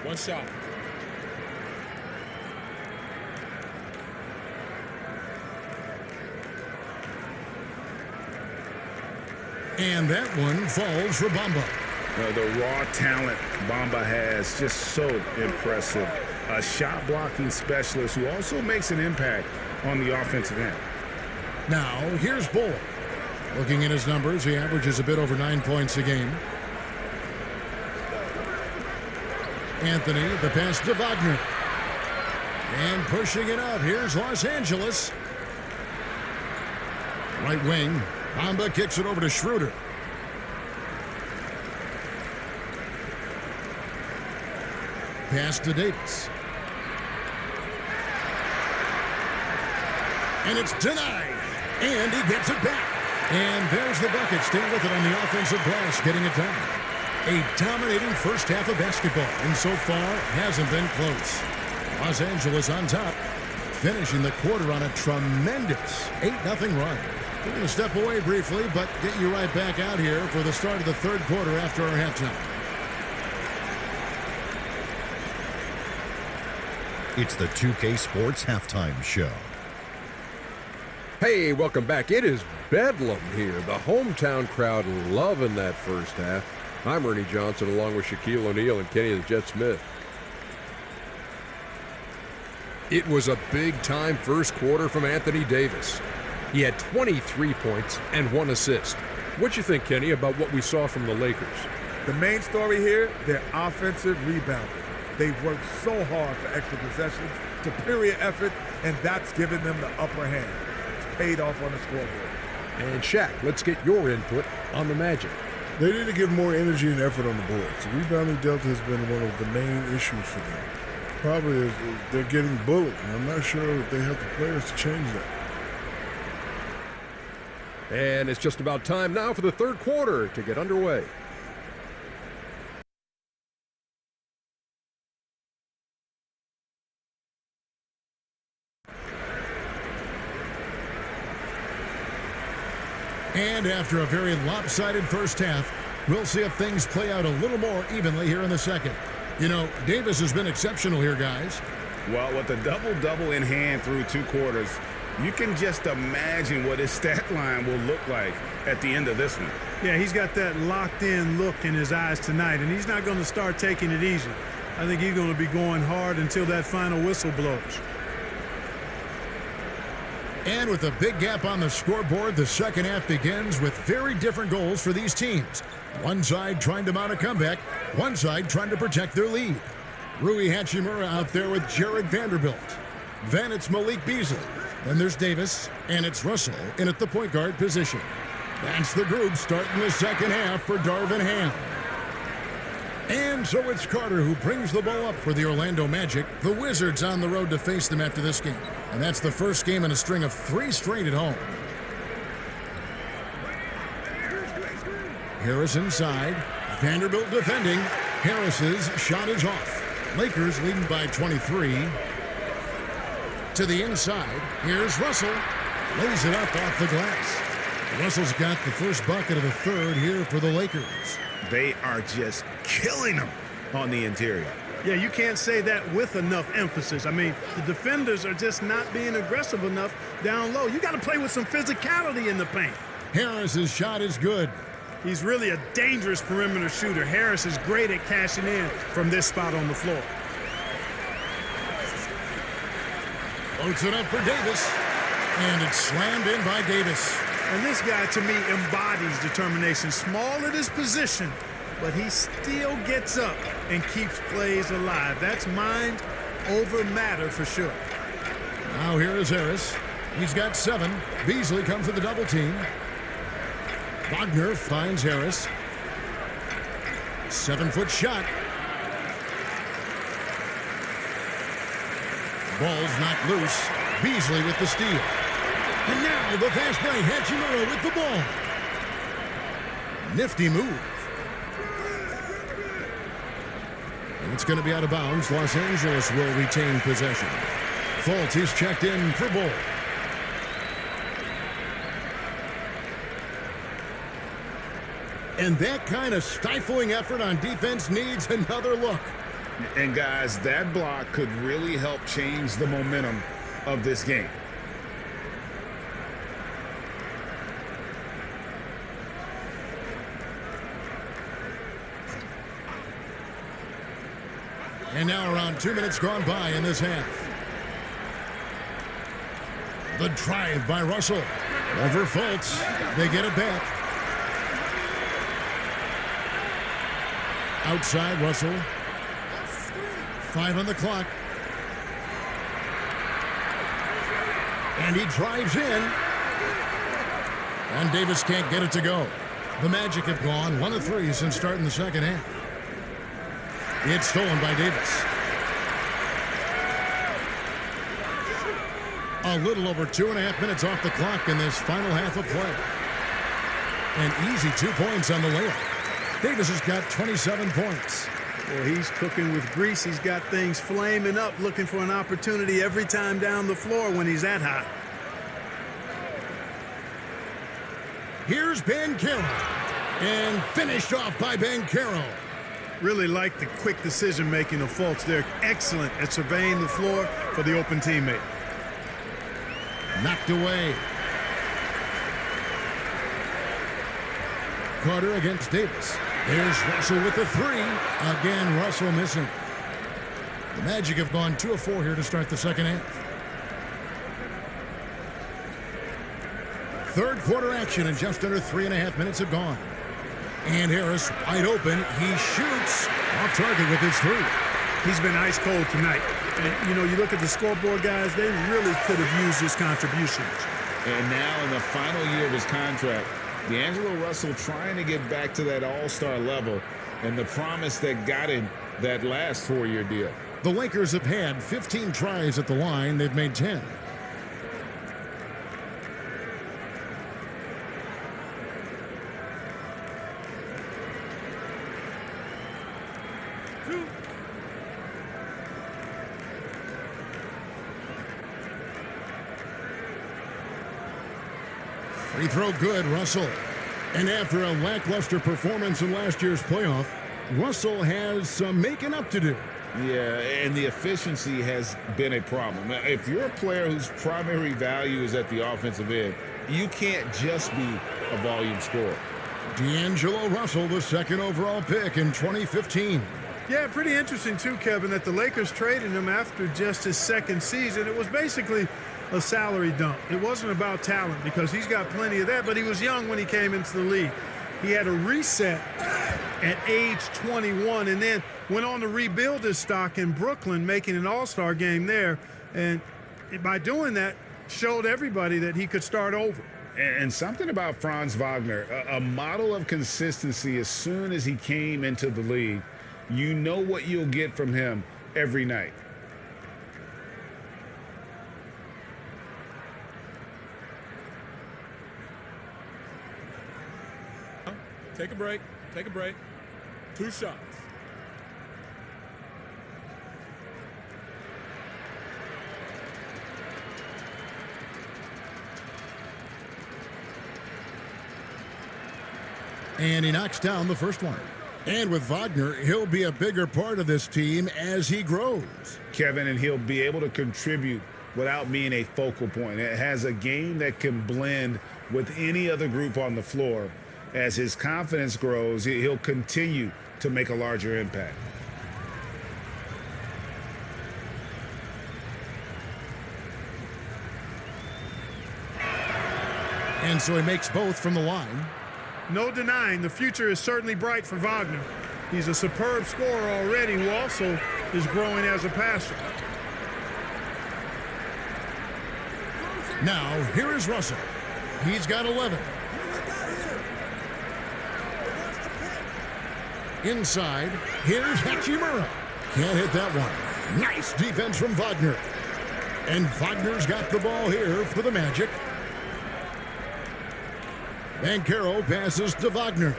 One shot. And that one falls for Bamba. The raw talent Bamba has, just so impressive. A shot-blocking specialist who also makes an impact on the offensive end. Now, here's Bull. Looking at his numbers, he averages a bit over 9 points a game. Anthony, the pass to Wagner. And pushing it up, here's Los Angeles. Right wing, Bamba kicks it over to Schroeder. Pass to Davis. And it's denied. And he gets it back. And there's the bucket. Staying with it on the offensive glass, getting it done. A dominating first half of basketball, and so far hasn't been close. Los Angeles on top, finishing the quarter on a tremendous 8-0 run. We're going to step away briefly, but get you right back out here for the start of the third quarter after our halftime. It's the 2K Sports Halftime Show. Hey, welcome back. It is bedlam here. The hometown crowd loving that first half. I'm Ernie Johnson along with Shaquille O'Neal and Kenny the Jet Smith. It was a big-time first quarter from Anthony Davis. He had 23 points and 1 assist. What you think, Kenny, about what we saw from the Lakers? The main story here, their offensive rebounding. They've worked so hard for extra possessions, superior effort, and that's given them the upper hand. It's paid off on the scoreboard. And Shaq, let's get your input on the Magic. They need to give more energy and effort on the boards. The rebounding delta has been one of the main issues for them. Probably is they're getting bullied, and I'm not sure if they have the players to change that. And it's just about time now for the third quarter to get underway. And after a very lopsided first half, we'll see if things play out a little more evenly here in the second. You know, Davis has been exceptional here, guys. Well, with the double-double in hand through 2 quarters, you can just imagine what his stat line will look like at the end of this one. Yeah, he's got that locked-in look in his eyes tonight, and he's not going to start taking it easy. I think he's going to be going hard until that final whistle blows. And with a big gap on the scoreboard, the second half begins with very different goals for these teams. One side trying to mount a comeback, one side trying to protect their lead. Rui Hachimura out there with Jared Vanderbilt. Then it's Malik Beasley. Then there's Davis, and it's Russell in at the point guard position. That's the group starting the second half for Darvin Ham. And so it's Carter who brings the ball up for the Orlando Magic. The Wizards on the road to face them after this game. And that's the first game in a string of 3 straight at home. Harris inside. Vanderbilt defending. Harris's shot is off. Lakers leading by 23. To the inside. Here's Russell. Lays it up off the glass. Russell's got the first bucket of the third here for the Lakers. They are just killing them on the interior. Yeah, you can't say that with enough emphasis. I mean, the defenders are just not being aggressive enough down low. You got to play with some physicality in the paint. Harris's shot is good. He's really a dangerous perimeter shooter. Harris is great at cashing in from this spot on the floor. Floats it up for Davis. And it's slammed in by Davis. And this guy, to me, embodies determination. Small at his position, but he still gets up and keeps plays alive. That's mind over matter for sure. Now here is Harris. He's got 7. Beasley comes with the double team. Wagner finds Harris. 7-foot shot. Ball's knocked loose. Beasley with the steal. And now the fast break. Hachimura with the ball. Nifty move. And it's going to be out of bounds. Los Angeles will retain possession. Fultz, he's checked in for ball. And that kind of stifling effort on defense needs another look. And guys, that block could really help change the momentum of this game. And now around 2 minutes gone by in this half. The drive by Russell. Over Fultz. They get it back. Outside Russell. 5 on the clock. And he drives in. And Davis can't get it to go. The Magic have gone 1 of 3 since starting the second half. It's stolen by Davis. A little over 2.5 minutes off the clock in this final half of play. An easy 2 points on the layup. Davis has got 27 points. Well, he's cooking with grease. He's got things flaming up, looking for an opportunity every time down the floor when he's that hot. Here's Banchero. And finished off by Banchero. Really like the quick decision-making of Fultz. They're excellent at surveying the floor for the open teammate. Knocked away. Carter against Davis. There's Russell with the 3. Again, Russell missing. The Magic have gone 2 of 4 here to start the second half. Third quarter action, and just under 3.5 minutes have gone. And Harris wide open. He shoots off target with his 3. He's been ice cold tonight. And, you know, you look at the scoreboard, guys, they really could have used his contributions. And now in the final year of his contract, D'Angelo Russell trying to get back to that all-star level and the promise that got him that last 4-year deal. The Lakers have had 15 tries at the line. They've made 10. Free throw good, Russell. And after a lackluster performance in last year's playoff, Russell has some making up to do. Yeah, and the efficiency has been a problem. If you're a player whose primary value is at the offensive end, you can't just be a volume scorer. D'Angelo Russell, the 2nd overall pick in 2015. Yeah, pretty interesting, too, Kevin, that the Lakers traded him after just his 2nd season. It was basically a salary dump. It wasn't about talent because he's got plenty of that, but he was young when he came into the league. He had a reset at age 21 and then went on to rebuild his stock in Brooklyn, making an all-star game there. And by doing that, showed everybody that he could start over. And something about Franz Wagner, a model of consistency as soon as he came into the league. You know what you'll get from him every night. Take a break. Take a break. 2 shots. And he knocks down the first one. And with Wagner, he'll be a bigger part of this team as he grows. Kevin, and he'll be able to contribute without being a focal point. It has a game that can blend with any other group on the floor. As his confidence grows, he'll continue to make a larger impact. And so he makes both from the line. No denying the future is certainly bright for Wagner. He's a superb scorer already who also is growing as a passer. Now, here is Russell. He's got 11. Inside, here's Hachimura. Can't hit that one. Nice defense from Wagner. And Wagner's got the ball here for the Magic. Banchero passes to Wagner.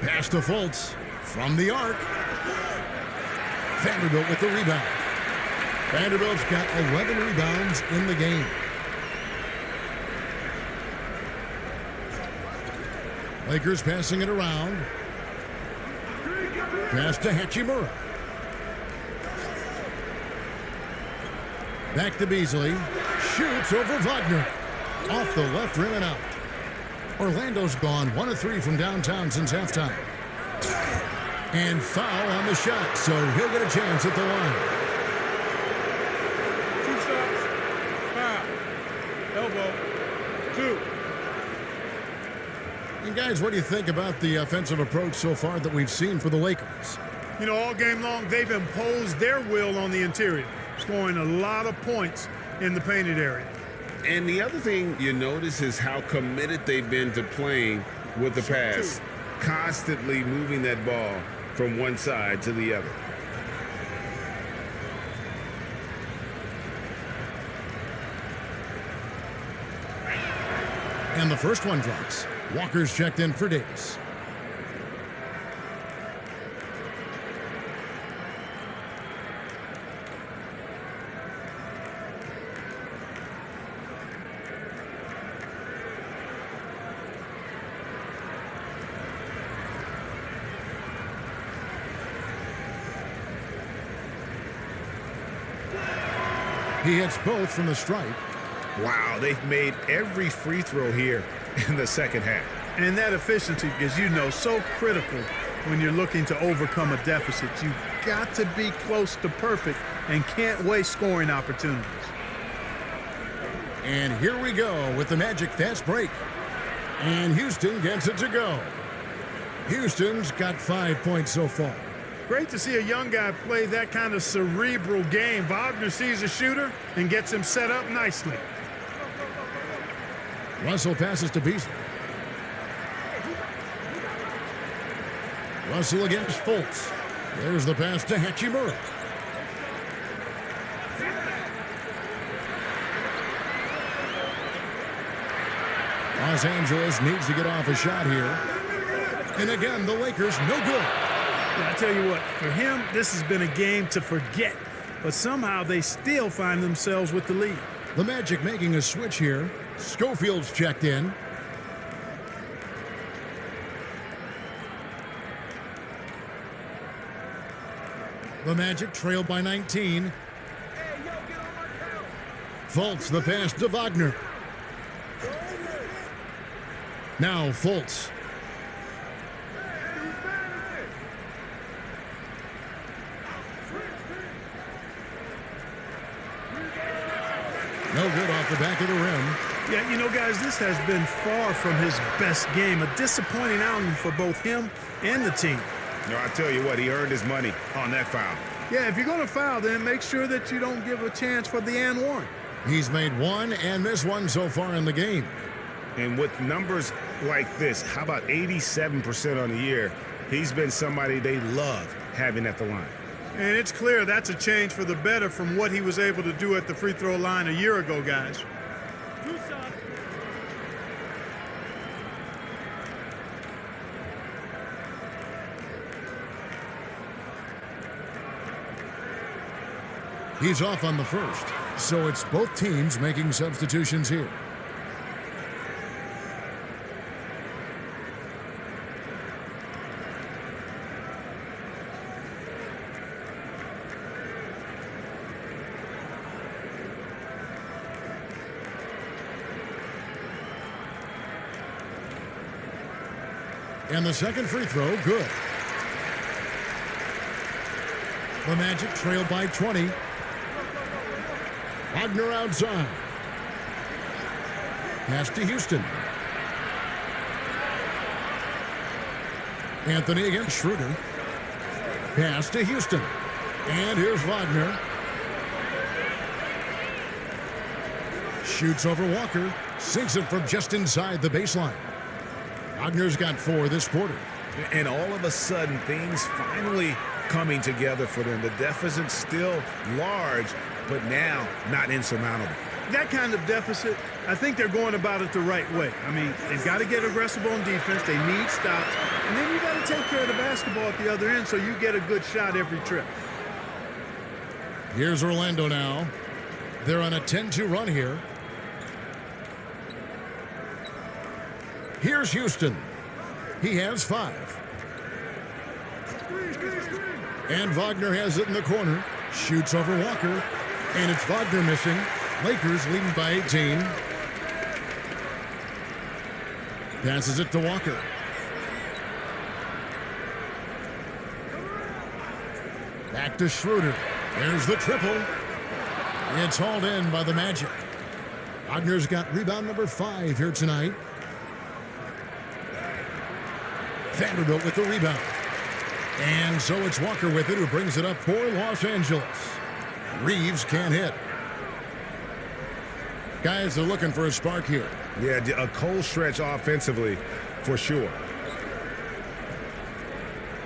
Pass to Fultz from the arc. Vanderbilt with the rebound. Vanderbilt's got 11 rebounds in the game. Lakers passing it around. Pass to Hachimura. Back to Beasley. Shoots over Wagner. Off the left rim and out. Orlando's gone 1 of 3 from downtown since halftime. And foul on the shot, so he'll get a chance at the line. 2 shots. Foul. Elbow. 2. And guys, what do you think about the offensive approach so far that we've seen for the Lakers? You know, all game long, they've imposed their will on the interior, scoring a lot of points in the painted area. And the other thing you notice is how committed they've been to playing with the pass, constantly moving that ball from one side to the other. And the first one drops. Walker's checked in for Davis. He hits both from the stripe. Wow, they've made every free throw here in the second half. And that efficiency, as you know, so critical when you're looking to overcome a deficit. You've got to be close to perfect and can't waste scoring opportunities. And here we go with the Magic fast break. And Houston gets it to go. Houston's got 5 points so far. Great to see a young guy play that kind of cerebral game. Wagner sees a shooter and gets him set up nicely. Russell passes to Beasley. Russell against Fultz. There's the pass to Hachimura. Los Angeles needs to get off a shot here. And again, the Lakers no good. I tell you what, for him, this has been a game to forget. But somehow they still find themselves with the lead. The Magic making a switch here. Schofield's checked in. The Magic trail by 19. Fultz the pass to Wagner. Now Fultz. No good off the back of the rim. Yeah, you know, guys, this has been far from his best game. A disappointing outing for both him and the team. No, I tell you what, he earned his money on that foul. Yeah, if you're going to foul, then make sure that you don't give a chance for the and one. He's made one and missed one so far in the game. And with numbers like this, how about 87% on the year? He's been somebody they love having at the line. And it's clear that's a change for the better from what he was able to do at the free throw line a year ago, guys. He's off on the first, so it's both teams making substitutions here. And the second free throw, good. The Magic trail by 20. Wagner outside. Pass to Houston. Anthony against Schroeder. Pass to Houston. And here's Wagner. Shoots over Walker. Sinks it from just inside the baseline. Wagner's got 4 this quarter. And all of a sudden, things finally coming together for them. The deficit's still large, but now not insurmountable. That kind of deficit, I think they're going about it the right way. I mean, they've got to get aggressive on defense. They need stops. And then you got to take care of the basketball at the other end so you get a good shot every trip. Here's Orlando now. They're on a 10-2 run here. Here's Houston. He has 5. And Wagner has it in the corner. Shoots over Walker. And it's Wagner missing. Lakers leading by 18. Passes it to Walker. Back to Schroeder. There's the triple. It's hauled in by the Magic. Wagner's got rebound number 5 here tonight. Vanderbilt with the rebound. And so it's Walker with it, who brings it up for Los Angeles. Reeves can't hit. Guys are looking for a spark here. Yeah, a cold stretch offensively for sure.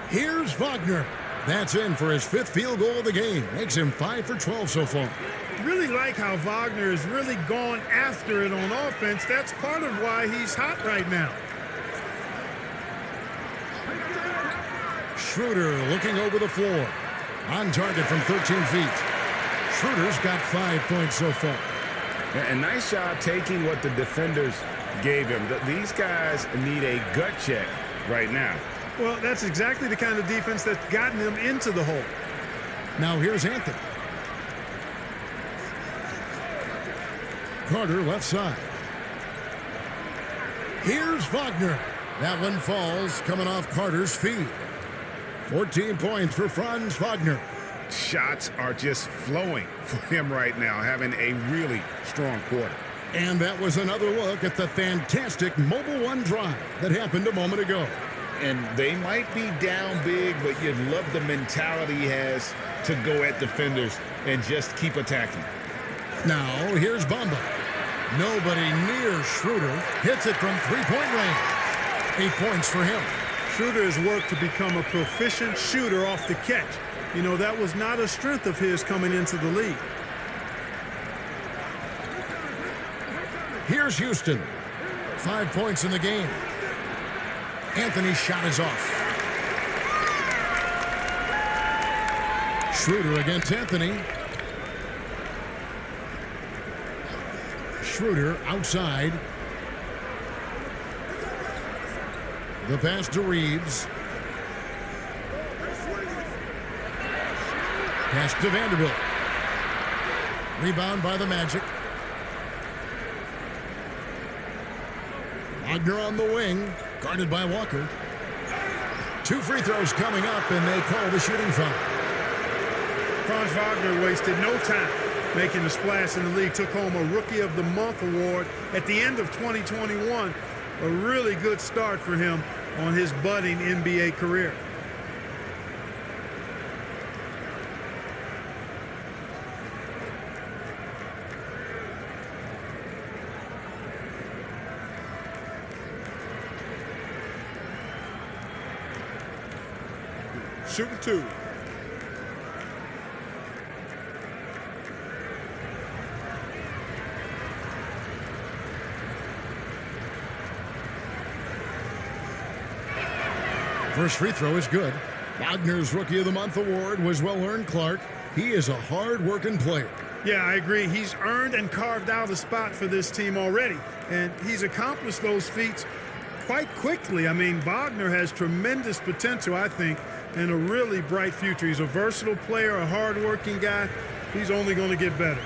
Here's Wagner. That's in for his 5th field goal of the game. Makes him 5 for 12 so far. Really like how Wagner has really gone after it on offense. That's part of why he's hot right now. Schroeder looking over the floor. On target from 13 feet. Schroeder's got 5 points so far. And nice job taking what the defenders gave him. These guys need a gut check right now. Well, that's exactly the kind of defense that's gotten them into the hole. Now here's Anthony. Carter left side. Here's Wagner. That one falls coming off Carter's feet. 14 points for Franz Wagner. Shots are just flowing for him right now, having a really strong quarter. And that was another look at the fantastic Mobile One drive that happened a moment ago. And they might be down big, but you'd love the mentality he has to go at defenders and just keep attacking. Now, here's Bamba. Nobody near Schroeder. Hits it from three-point range. 8 points for him. Schroeder has worked to become a proficient shooter off the catch. You know, that was not a strength of his coming into the league. Here's Houston. 5 points in the game. Anthony's shot is off. Schroeder against Anthony. Schroeder outside. The pass to Reeves. Pass to Vanderbilt. Rebound by the Magic. Wagner on the wing, guarded by Walker. 2 free throws coming up, and they call the shooting foul. Franz Wagner wasted no time making a splash in the league. Took home a Rookie of the Month award at the end of 2021. A really good start for him on his budding NBA career. Shooting 2. First free throw is good. Wagner's Rookie of the Month award was well-earned, Clark. He is a hard-working player. Yeah, I agree. He's earned and carved out a spot for this team already, and he's accomplished those feats quite quickly. I mean, Wagner has tremendous potential, I think, and a really bright future. He's a versatile player, a hard-working guy. He's only going to get better.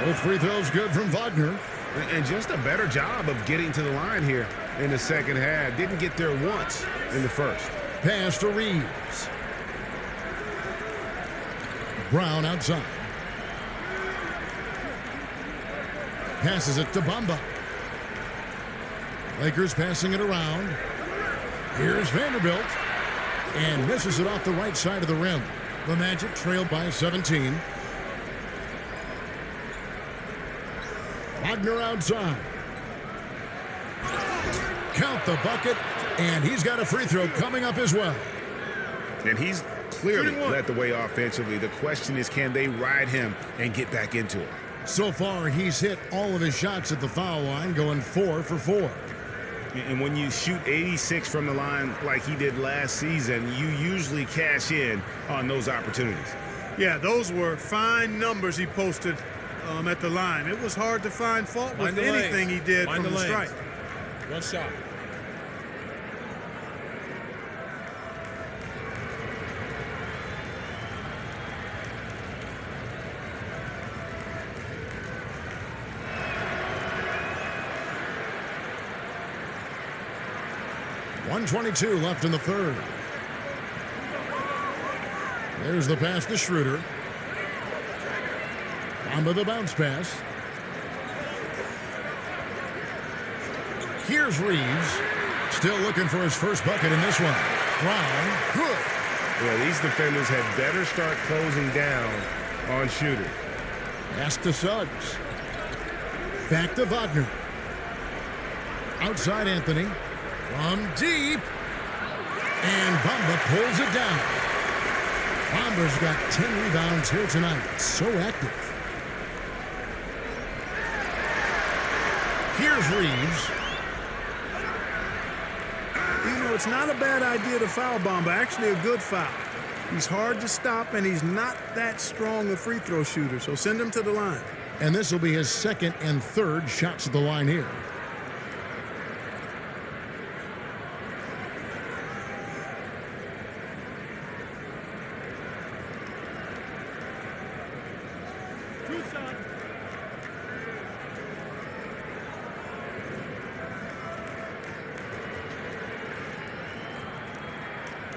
Both free throws good from Wagner. And just a better job of getting to the line here in the second half. Didn't get there once in the first. Pass to Reeves. Brown outside. Passes it to Bamba. Lakers passing it around. Here's Vanderbilt. And misses it off the right side of the rim. The Magic trailed by 17. Wagner outside. Count the bucket, and he's got a free throw coming up as well. And he's clearly led the way offensively. The question is, can they ride him and get back into it? So far, he's hit all of his shots at the foul line, going 4 for 4. And when you shoot 86 from the line like he did last season, you usually cash in on those opportunities. Yeah, those were fine numbers he posted at the line. It was hard to find fault with anything he did from the strike. One shot. .122 left in the third. There's the pass to Schroeder. Bamba the bounce pass. Here's Reeves. Still looking for his first bucket in this one. Brown, good. Yeah, these defenders had better start closing down on Schroeder. Pass to Suggs. Back to Wagner. Outside Anthony. From deep. And Bamba pulls it down. Bamba's got 10 rebounds here tonight. So active. Here's Reeves. You know, it's not a bad idea to foul Bamba. Actually, a good foul. He's hard to stop, and he's not that strong a free throw shooter, so send him to the line. And this will be his second and third shots at the line here.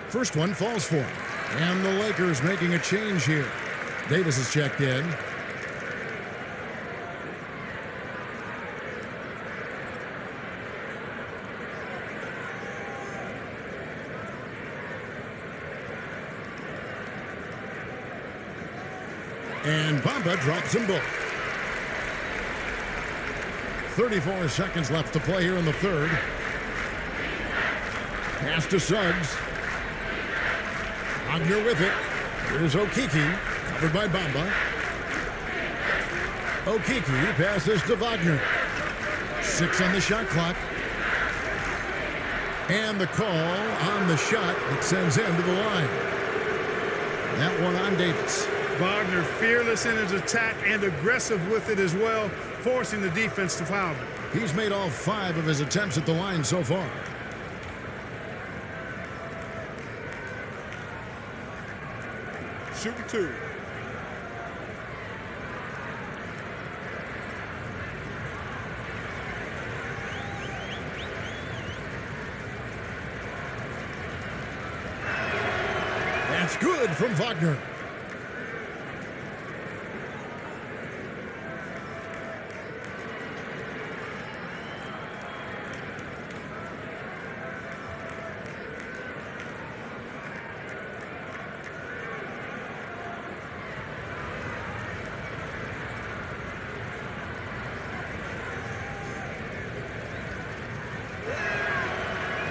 First one falls for him. And the Lakers making a change here. Davis is checked in. And Bamba drops them both. 34 seconds left to play here in the third. Pass to Suggs. Wagner with it. Here's Okeke, covered by Bamba. Okeke passes to Wagner. 6 on the shot clock. And the call on the shot that sends him to the line. That one on Davis. Wagner fearless in his attack and aggressive with it as well, forcing the defense to foul him. He's made all 5 of his attempts at the line so far. Shooting 2. That's good from Wagner.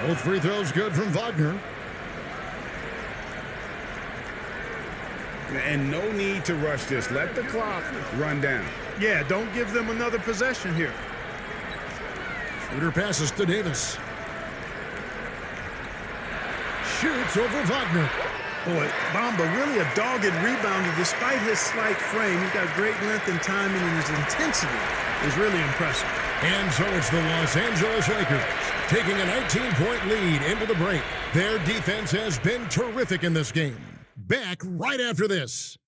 Both free throws good from Wagner. And no need to rush this. Let the clock run down. Yeah, don't give them another possession here. Schroeder passes to Davis. Shoots over Wagner. Boy, Bamba really a dogged rebounder despite his slight frame. He's got great length and timing, and his intensity is really impressive. And so it's the Los Angeles Lakers taking a 19-point lead into the break. Their defense has been terrific in this game. Back right after this.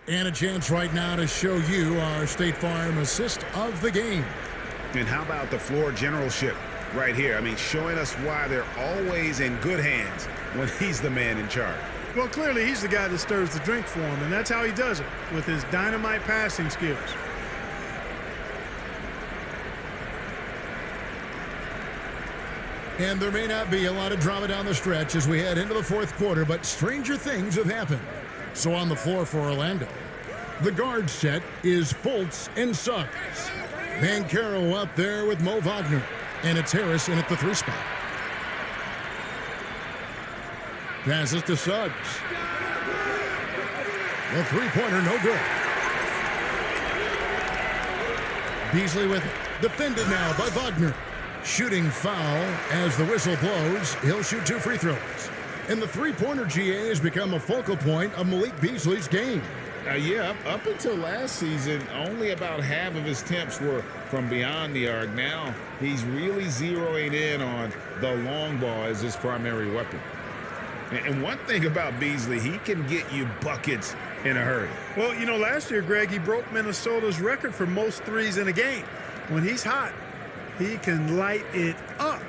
And a chance right now to show you our State Farm assist of the game. And how about the floor generalship right here? I mean, showing us why they're always in good hands when he's the man in charge. Well, clearly he's the guy that stirs the drink for him, and that's how he does it, with his dynamite passing skills. And there may not be a lot of drama down the stretch as we head into the fourth quarter, but stranger things have happened. So on the floor for Orlando, the guard set is Fultz and Suggs. Banchero up there with Mo Wagner. And it's Harris in at the 3 spot. Passes to Suggs. The three-pointer, no good. Beasley with it. Defended now by Wagner. Shooting foul as the whistle blows. He'll shoot 2 free throws. And the three-pointer, GA, has become a focal point of Malik Beasley's game. Yeah, up until last season, only about half of his attempts were from beyond the arc. Now he's really zeroing in on the long ball as his primary weapon. And one thing about Beasley, he can get you buckets in a hurry. Well, you know, last year, Greg, he broke Minnesota's record for most threes in a game. When he's hot, he can light it up.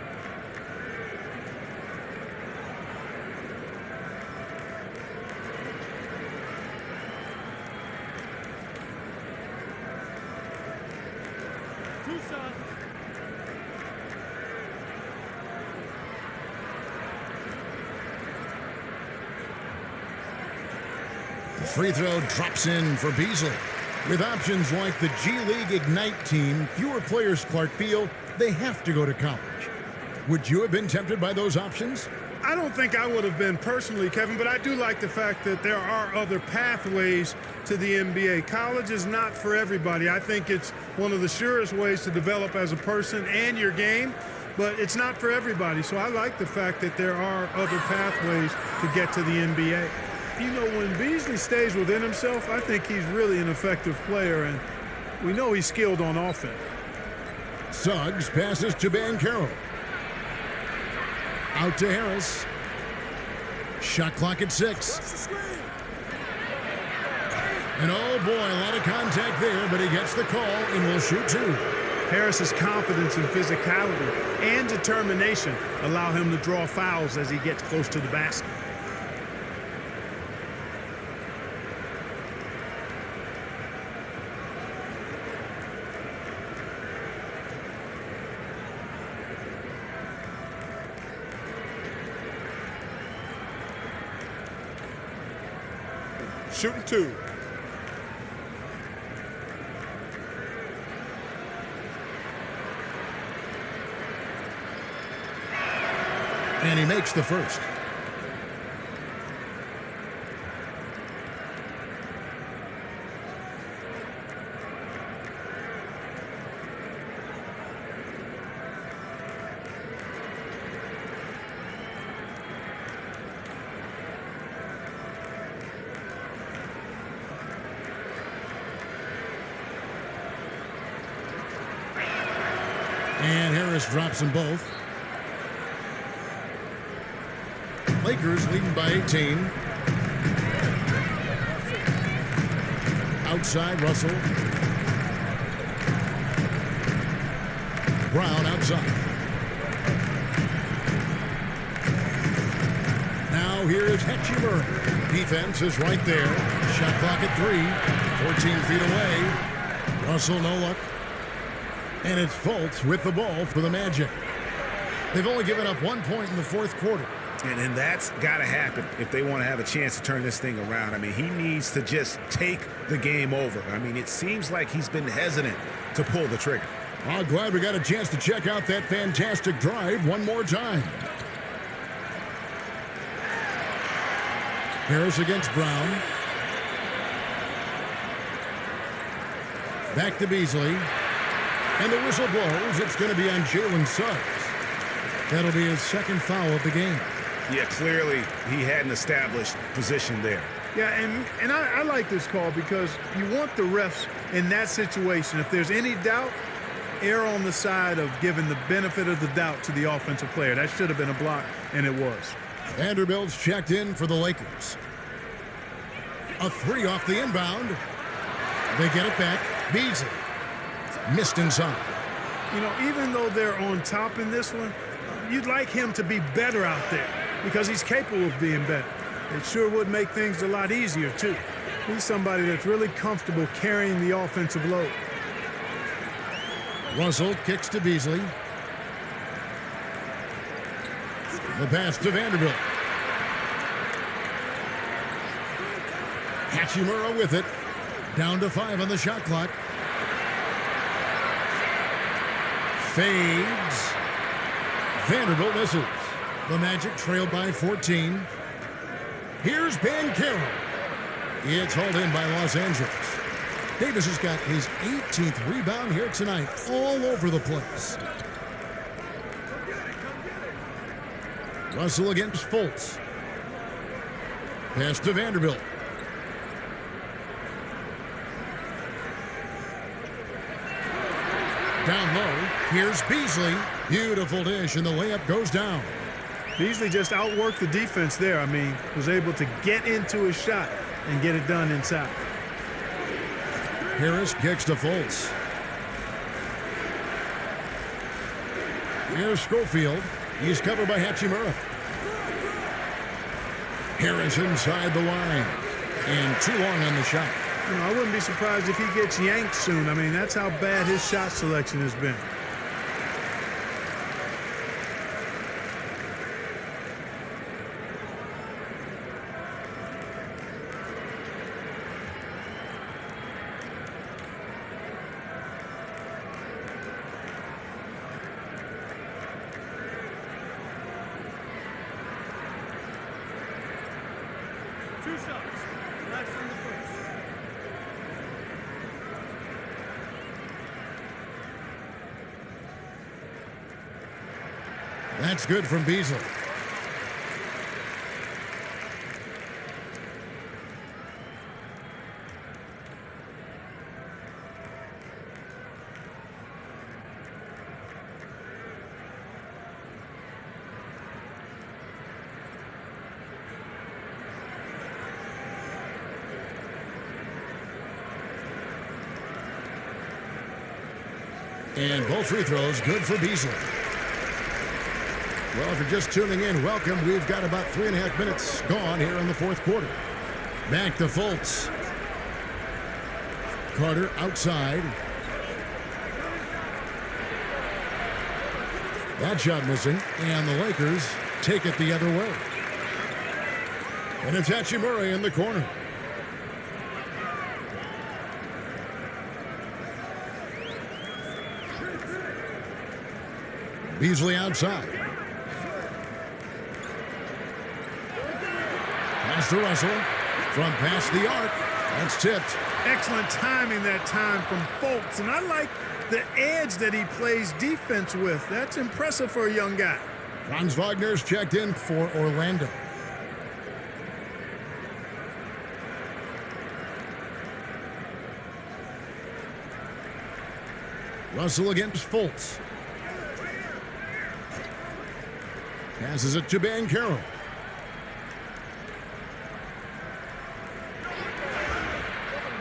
The free throw drops in for Beasley. With options like the G League Ignite team, fewer players Clark feel they have to go to college. Would you have been tempted by those options? I don't think I would have been personally, Kevin, but I do like the fact that there are other pathways to the NBA. College is not for everybody. I think it's one of the surest ways to develop as a person and your game, but it's not for everybody. So I like the fact that there are other pathways to get to the NBA. You know, when Beasley stays within himself, I think he's really an effective player, and we know he's skilled on offense. Suggs passes to Banchero. Out to Harris. Shot clock at 6. And oh boy, a lot of contact there, but he gets the call and will shoot 2. Harris's confidence and physicality and determination allow him to draw fouls as he gets close to the basket. Shooting 2. And he makes the first. And Harris drops them both. Lakers leading by 18. Outside, Russell. Brown outside. Now here is Hetchimer. Defense is right there. Shot clock at 3. 14 feet away. Russell, no luck. And it's Fultz with the ball for the Magic. They've only given up 1 point in the fourth quarter. And that's got to happen if they want to have a chance to turn this thing around. I mean, he needs to just take the game over. I mean, it seems like he's been hesitant to pull the trigger. I'm glad we got a chance to check out that fantastic drive one more time. Harris against Brown. Back to Beasley. And the whistle blows. It's going to be on Jalen Suggs. That'll be his second foul of the game. Yeah, clearly he had an established position there. Yeah, and I like this call because you want the refs in that situation. If there's any doubt, err on the side of giving the benefit of the doubt to the offensive player. That should have been a block, and it was. Vanderbilt's checked in for the Lakers. A 3 off the inbound. They get it back. Beasley. Missed inside. You know, even though they're on top in this one, you'd like him to be better out there because he's capable of being better. It sure would make things a lot easier, too. He's somebody that's really comfortable carrying the offensive load. Russell kicks to Beasley. The pass to Vanderbilt. Hachimura with it. Down to 5 on the shot clock. Fades. Vanderbilt misses. The Magic trailed by 14. Here's Banchero. It's hauled in by Los Angeles. Davis has got his 18th rebound here tonight, all over the place. Russell against Fultz. Pass to Vanderbilt. Down low, here's Beasley. Beautiful dish, and the layup goes down. Beasley just outworked the defense there. I mean, was able to get into his shot and get it done inside. Harris kicks to Fultz. Here's Schofield. He's covered by Hachimura. Harris inside the line. And too long on the shot. You know, I wouldn't be surprised if he gets yanked soon. I mean, that's how bad his shot selection has been. That's good from Beasley. And both free throws good for Beasley. Well, if you're just tuning in, welcome. We've got about 3.5 minutes gone here in the fourth quarter. Back to Fultz. Carter outside. That shot missing, and the Lakers take it the other way. And it's Hachimura in the corner. Beasley outside. Pass to Russell. From past the arc. That's tipped. Excellent timing that time from Fultz. And I like the edge that he plays defense with. That's impressive for a young guy. Franz Wagner's checked in for Orlando. Russell against Fultz. Passes it to Banchero.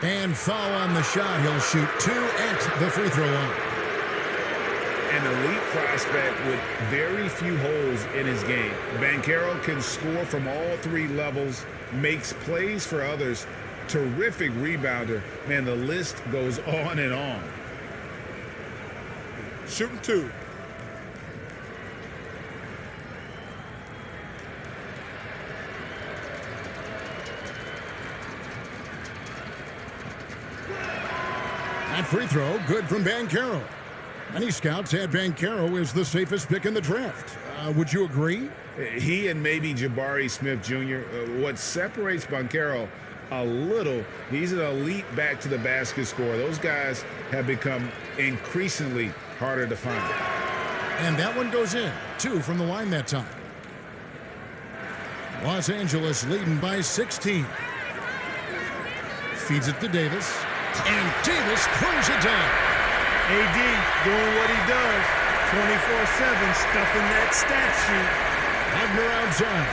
And foul on the shot. He'll shoot 2 at the free throw line. An elite prospect with very few holes in his game. Banchero can score from all 3 levels, makes plays for others, terrific rebounder. Man, the list goes on and on. Shooting 2. That free throw, good from Banchero. Many scouts had Banchero as the safest pick in the draft. Would you agree? He and maybe Jabari Smith Jr. What separates Banchero a little, he's an elite back to the basket scorer. Those guys have become increasingly harder to find. And that one goes in. 2 from the line that time. Los Angeles leading by 16. Feeds it to Davis. And Davis throws it down. AD doing what he does. 24/7, stuffing that stat sheet. Wagner outside.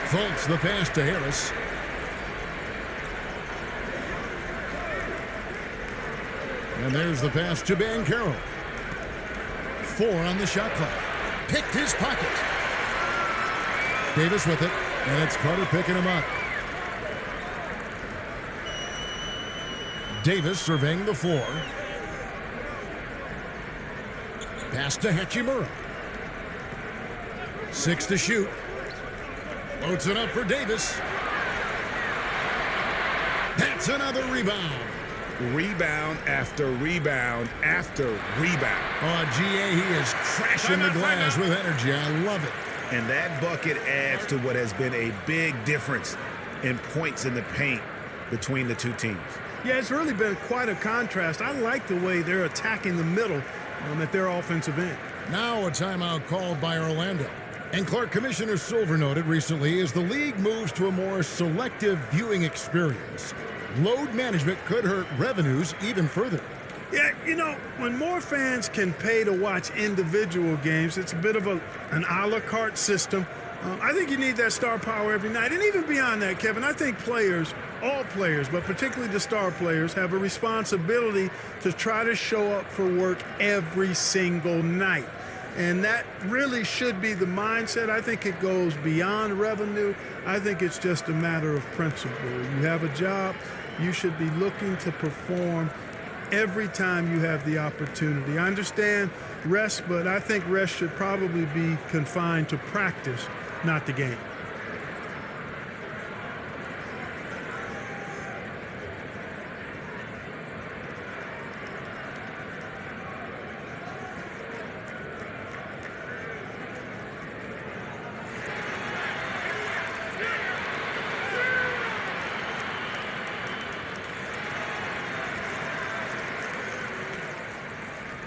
Fultz the pass to Harris. And there's the pass to Banchero. 4 on the shot clock. Picked his pocket. Davis with it. And it's Carter picking him up. Davis surveying the floor. Pass to Hachimura. 6 to shoot. Loads it up for Davis. That's another rebound. Rebound after rebound after rebound. Oh, GA, he is crashing the glass with energy. I love it. And that bucket adds to what has been a big difference in points in the paint between the two teams. Yeah, it's really been quite a contrast. I like the way they're attacking the middle at their offensive end. Now a timeout called by Orlando. And Clark, Commissioner Silver noted recently as the league moves to a more selective viewing experience, load management could hurt revenues even further. Yeah, when more fans can pay to watch individual games, it's a bit of an a la carte system. I think you need that star power every night. And even beyond that, Kevin, I think players, all players, but particularly the star players, have a responsibility to try to show up for work every single night. And that really should be the mindset. I think it goes beyond revenue. I think it's just a matter of principle. You have a job, you should be looking to perform every time you have the opportunity. I understand rest, but I think rest should probably be confined to practice, not the game.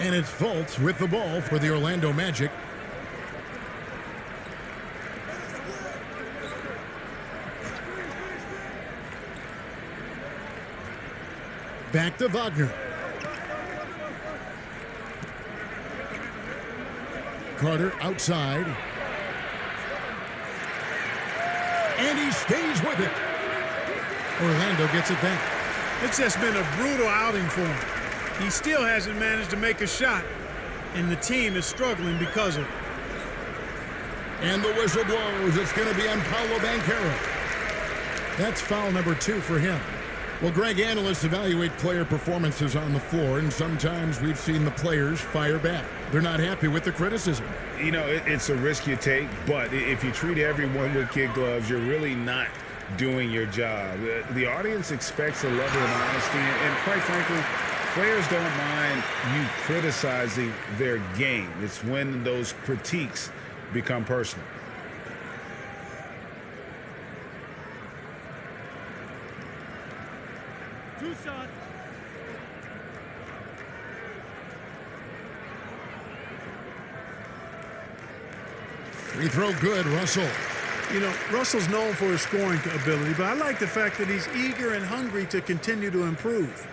And it's Fultz with the ball for the Orlando Magic. Back to Wagner. Carter outside. And he stays with it. Orlando gets it back. It's just been a brutal outing for him. He still hasn't managed to make a shot, and the team is struggling because of it. And the whistle blows. It's going to be on Paolo Banchero. That's foul number 2 for him. Well, Greg, analysts evaluate player performances on the floor, and sometimes we've seen the players fire back. They're not happy with the criticism. It's a risk you take, but if you treat everyone with kid gloves, you're really not doing your job. The audience expects a level of honesty, and quite frankly, players don't mind you criticizing their game. It's when those critiques become personal. Two shots. Free throw good, Russell. Russell's known for his scoring ability, but I like the fact that he's eager and hungry to continue to improve.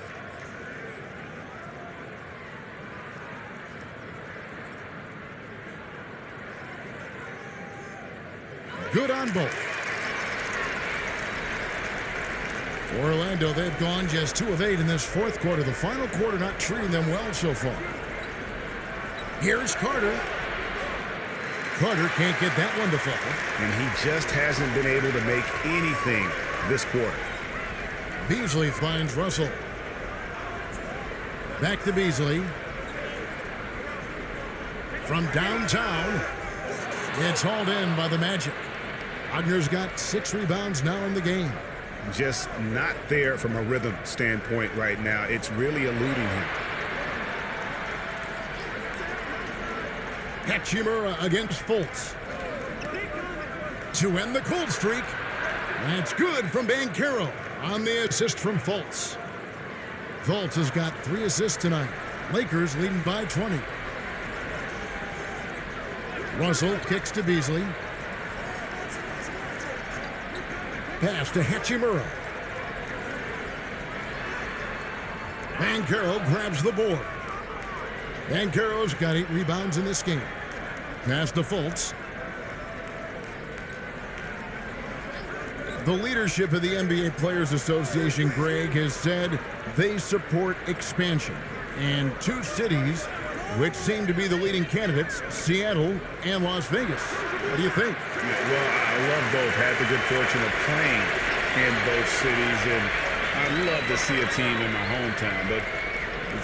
Good on both. For Orlando, they've gone just 2 of 8 in this fourth quarter. The final quarter not treating them well so far. Here's Carter. Carter can't get that one to fall. And he just hasn't been able to make anything this quarter. Beasley finds Russell. Back to Beasley. From downtown, it's hauled in by the Magic. Wagner's got 6 rebounds now in the game. Just not there from a rhythm standpoint right now. It's really eluding him. Hachimura against Fultz. To end the cold streak. That's good from Banchero on the assist from Fultz. Fultz has got 3 assists tonight. Lakers leading by 20. Russell kicks to Beasley. Pass to Hachimura. Banchero grabs the board. Banchero's got 8 rebounds in this game. Pass to Fultz. The leadership of the NBA Players Association, Greg, has said they support expansion. And 2 cities which seem to be the leading candidates, Seattle and Las Vegas. What do you think? Well, I love both. Had the good fortune of playing in both cities, and I'd love to see a team in my hometown. But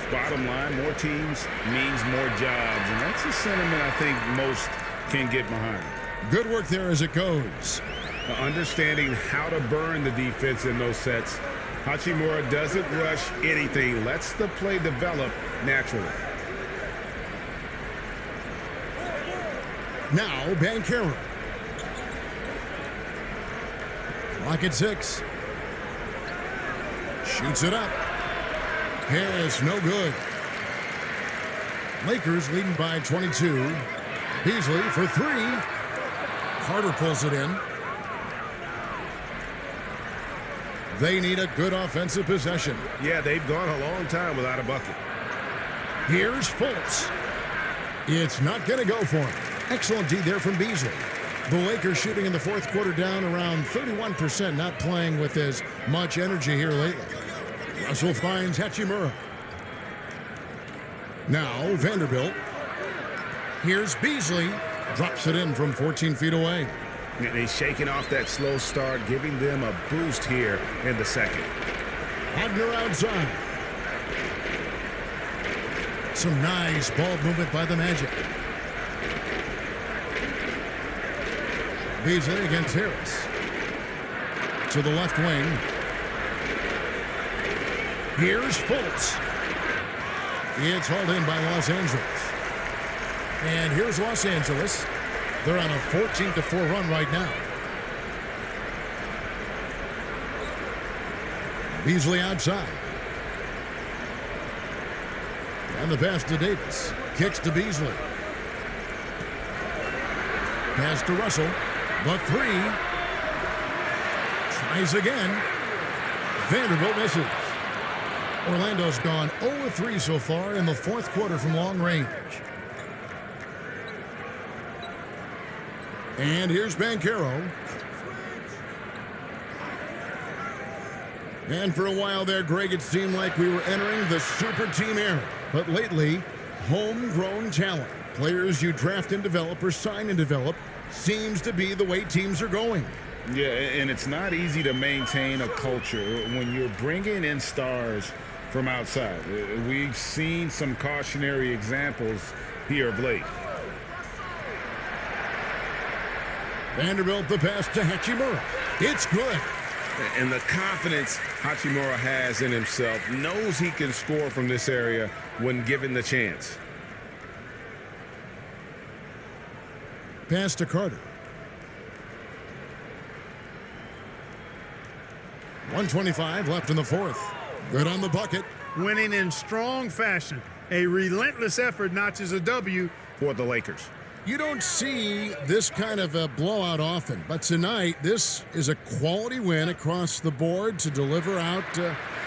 bottom line, more teams means more jobs, and that's a sentiment I think most can get behind. Good work there as it goes. Understanding how to burn the defense in those sets. Hachimura doesn't rush anything, lets the play develop naturally. Now, Banchero. Clock at 6. Shoots it up. Harris, no good. Lakers leading by 22. Beasley for 3. Carter pulls it in. They need a good offensive possession. Yeah, they've gone a long time without a bucket. Here's Fultz. It's not going to go for him. Excellent D there from Beasley. The Lakers shooting in the fourth quarter down around 31%, not playing with as much energy here lately. Russell finds Hachimura. Now Vanderbilt. Here's Beasley. Drops it in from 14 feet away. And he's shaking off that slow start, giving them a boost here in the second. Wagner outside. Some nice ball movement by the Magic. Beasley against Harris. To the left wing. Here's Fultz. It's hauled in by Los Angeles. And here's Los Angeles. They're on a 14-4 run right now. Beasley outside. And the pass to Davis. Kicks to Beasley. Pass to Russell. The 3. Tries again. Vanderbilt misses. Orlando's gone 0-3 so far in the fourth quarter from long range. And here's Banchero. And for a while there, Greg, it seemed like we were entering the super team era. But lately, homegrown talent, players you draft and develop or sign and develop, seems to be the way teams are going. Yeah, and it's not easy to maintain a culture when you're bringing in stars from outside. We've seen some cautionary examples here of late. Vanderbilt the pass to Hachimura. It's good. And the confidence Hachimura has in himself, knows he can score from this area when given the chance. Pass to Carter. 1:25 left in the fourth. Good on the bucket. Winning in strong fashion. A relentless effort notches a W for the Lakers. You don't see this kind of a blowout often, but tonight this is a quality win across the board to deliver out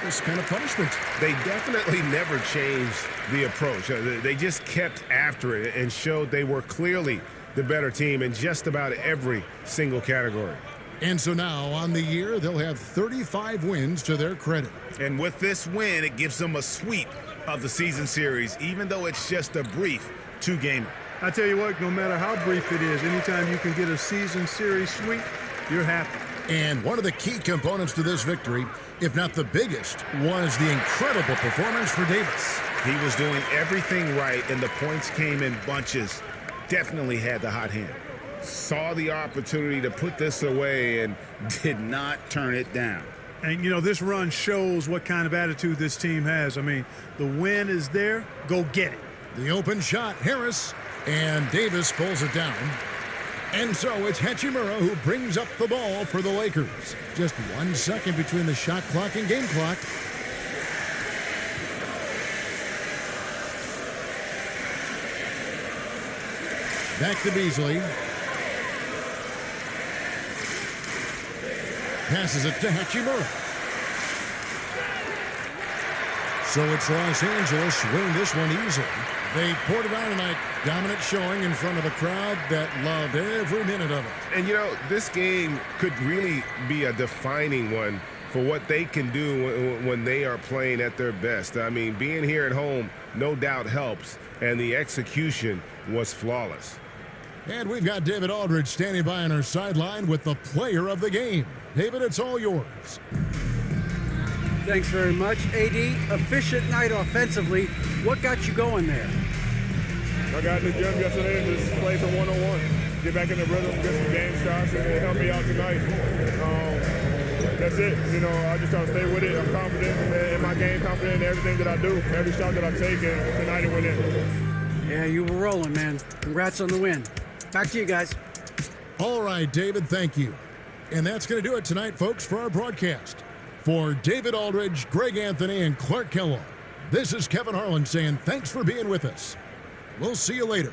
this kind of punishment. They definitely never changed the approach. They just kept after it and showed they were clearly the better team in just about every single category. And so now on the year, they'll have 35 wins to their credit. And with this win, it gives them a sweep of the season series, even though it's just a brief two-gamer. I tell you what, no matter how brief it is, anytime you can get a season series sweep, you're happy. And one of the key components to this victory, if not the biggest, was the incredible performance for Davis. He was doing everything right, and the points came in bunches. Definitely had the hot hand. Saw the opportunity to put this away and did not turn it down. And, you know, this run shows what kind of attitude this team has. I mean, the win is there. Go get it. The open shot, Harris, and Davis pulls it down. And so it's Hachimura who brings up the ball for the Lakers. Just 1 second between the shot clock and game clock. Back to Beasley. Passes it to Hachimura. So it's Los Angeles winning this one easily. They poured it on tonight. Dominant showing in front of a crowd that loved every minute of it. And, you know, this game could really be a defining one for what they can do when they are playing at their best. I mean, being here at home no doubt helps, and the execution was flawless. And we've got David Aldridge standing by on our sideline with the player of the game. David, it's all yours. Thanks very much, AD. Efficient night offensively. What got you going there? I got in the gym yesterday and just played some one-on-one. get back in the rhythm, get some game shots, and it helped me out tonight. That's it. You know, I just try to stay with it. I'm confident in my game, confident in everything that I do, every shot that I take, and tonight it went in. Yeah, you were rolling, man. Congrats on the win. Back to you guys. All right, David, thank you. And that's going to do it tonight, folks, for our broadcast. For David Aldridge, Greg Anthony, and Clark Kellogg, this is Kevin Harlan saying thanks for being with us. We'll see you later.